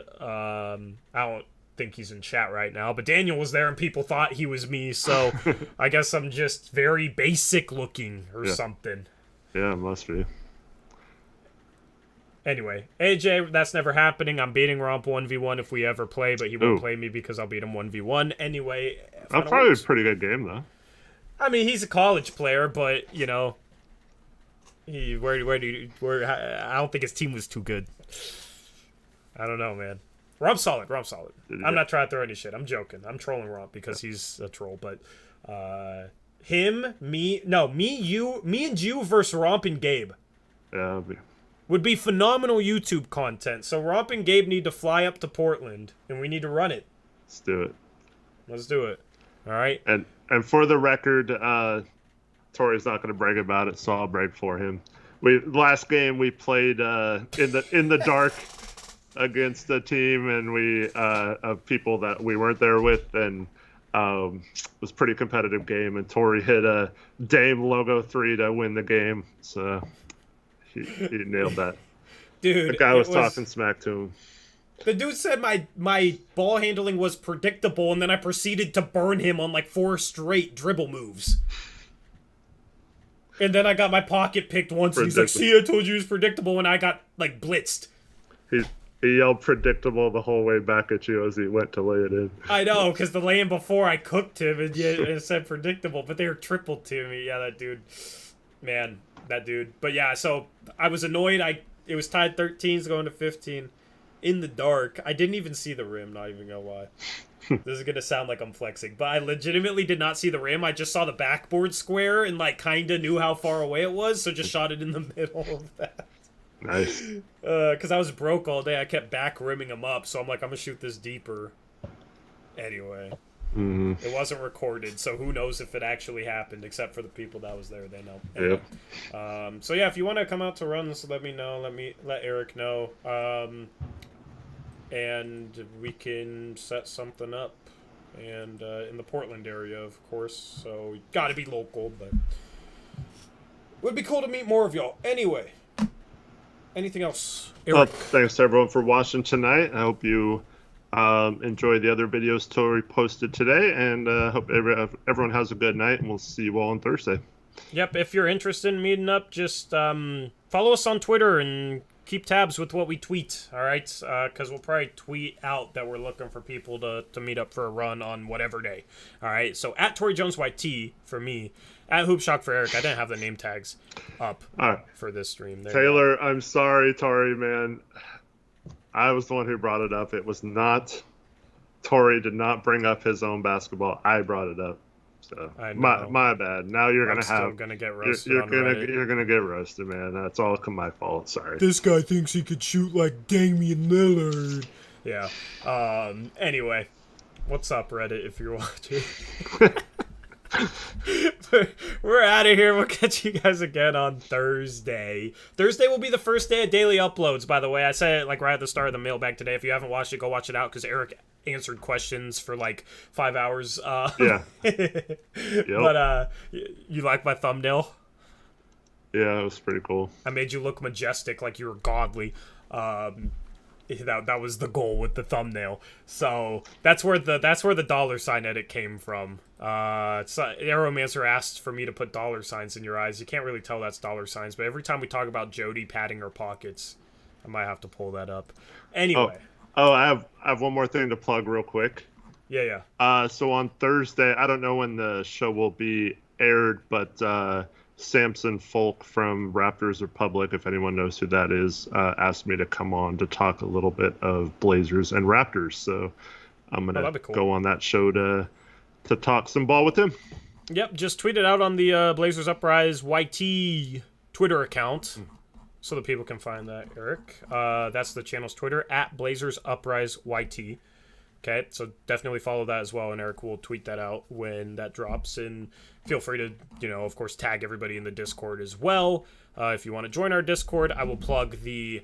don't think he's in chat right now, but Daniel was there and people thought he was me, so I guess I'm just very basic looking or something. Yeah, it must be. Anyway, AJ, that's never happening. I'm beating Romp 1v1 if we ever play, but he won't play me because I'll beat him 1v1. Anyway, that's probably a pretty good game, though. I mean, he's a college player, but, you know, I don't think his team was too good. I don't know, man. Romp's solid. I'm not trying to throw any shit. I'm joking. I'm trolling Romp because he's a troll. But me and you versus Romp and Gabe. Yeah, would be phenomenal YouTube content. So Romp and Gabe need to fly up to Portland, and we need to run it. Let's do it. All right. And for the record, Tori's not going to brag about it, so I'll brag for him. Last game we played in the dark against a team and we of people that we weren't there with, and it was a pretty competitive game, and Tori hit a Dame logo 3 to win the game, so he nailed that. Dude, the guy was talking smack to him. The dude said my ball handling was predictable, and then I proceeded to burn him on like 4 straight dribble moves. And then I got my pocket picked once, and he's like, see, I told you it was predictable, and I got like blitzed. He yelled predictable the whole way back at you as he went to lay it in. I know, because the lay-in before I cooked him, and it said predictable, but they were triple to me. Yeah, that dude. Man, that dude. But yeah, so I was annoyed. It was tied 13s going to 15 in the dark. I didn't even see the rim, not even gonna lie. This is gonna sound like I'm flexing, but I legitimately did not see the rim. I just saw the backboard square and like kind of knew how far away it was, so just shot it in the middle of that. Nice. Because I was broke all day. I kept back rimming them up, so I'm like, I'm gonna shoot this deeper. Anyway. It wasn't recorded, so who knows if it actually happened, except for the people that was there, they know. Anyway, so yeah, if you want to come out to runs, let me know. Let Eric know. And we can set something up. And in the Portland area, of course, so you gotta be local, but would be cool to meet more of y'all. Anyway. Anything else, Eric? Thanks to everyone for watching tonight. I hope you enjoyed the other videos Tori posted today, and hope everyone has a good night, and we'll see you all on Thursday. Yep, if you're interested in meeting up, just follow us on Twitter and keep tabs with what we tweet, all right? Because we'll probably tweet out that we're looking for people to meet up for a run on whatever day, all right? So, at ToryJonesYT for me, at Hoopshock for Eric. I didn't have the name tags up for this stream. There Taylor, I'm sorry, Tori, man. I was the one who brought it up. It was not... Tori did not bring up his own basketball. I brought it up. So my bad. Now you're gonna get roasted. You're gonna get roasted, man. That's all my fault. Sorry. This guy thinks he could shoot like Damian Lillard. Yeah. Anyway, what's up, Reddit? If you're watching. We're out of here. We'll catch you guys again on Thursday. Thursday will be the first day of daily uploads, by the way. I said it like right at the start of the mailbag today. If you haven't watched it, go watch it out, because Eric answered questions for like 5 hours. Yeah. Yep. But you like my thumbnail? Yeah, it was pretty cool. I made you look majestic, like you were godly. That was the goal with the thumbnail. So that's where the $sign edit came from. Aeromancer asked for me to put $signs in your eyes. You can't really tell that's $signs, but every time we talk about Jody padding her pockets, I might have to pull that up. Anyway. I have one more thing to plug real quick. Yeah. So on Thursday, I don't know when the show will be aired, but Samson Folk from Raptors Republic, if anyone knows who that is, asked me to come on to talk a little bit of Blazers and Raptors. So I'm going to go on that show to talk some ball with him. Yep, just tweet it out on the Blazers Uprise YT Twitter account so that people can find that, Eric. That's the channel's Twitter, at Blazers Uprise YT. Okay, so definitely follow that as well, and Eric will tweet that out when that drops. And feel free to, of course, tag everybody in the Discord as well. If you want to join our Discord, I will plug the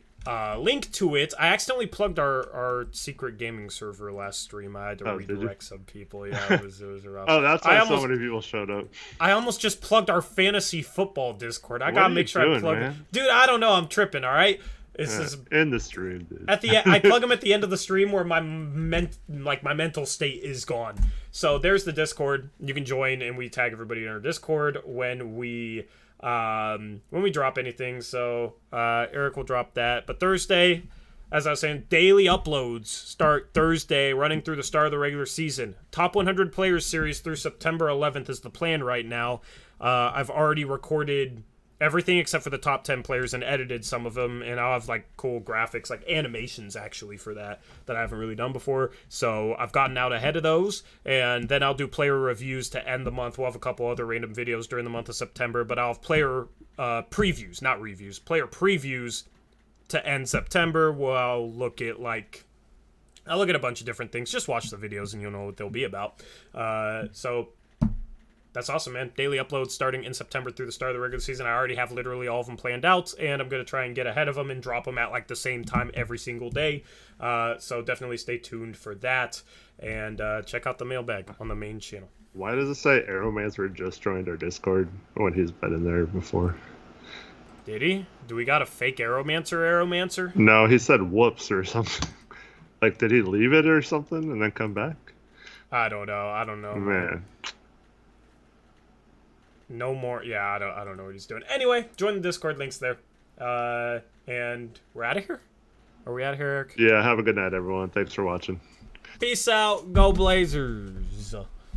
link to it. I accidentally plugged our secret gaming server last stream. I had to redirect some people. Yeah, it was rough. Oh, that's why so many people showed up. I almost just plugged our fantasy football Discord. I gotta make sure I plug it. Dude, I don't know. I'm tripping. All right. This is in the stream, dude. At the I plug them at the end of the stream where my mental state is gone. So there's the Discord. You can join, and we tag everybody in our Discord when we drop anything. So Eric will drop that. But Thursday, as I was saying, daily uploads start Thursday, running through the start of the regular season. Top 100 Players series through September 11th is the plan right now. I've already recorded everything except for the top 10 players and edited some of them, and I'll have cool graphics, animations actually for that I haven't really done before. So I've gotten out ahead of those, and then I'll do player reviews to end the month. We'll have a couple other random videos during the month of September, but I'll have player previews, not reviews, player previews to end September. I'll look at a bunch of different things. Just watch the videos and you'll know what they'll be about. So that's awesome, man. Daily uploads starting in September through the start of the regular season. I already have literally all of them planned out, and I'm going to try and get ahead of them and drop them at the same time every single day. So definitely stay tuned for that, and check out the mailbag on the main channel. Why does it say Aeromancer just joined our Discord when he's been in there before? Did he? Do we got a fake Aeromancer? No, he said whoops or something. Did he leave it or something and then come back? I don't know. Man. No more. Yeah, I don't know what he's doing. Anyway, join the Discord. Links there. And we're out of here? Are we out of here, Eric? Yeah, have a good night, everyone. Thanks for watching. Peace out. Go Blazers.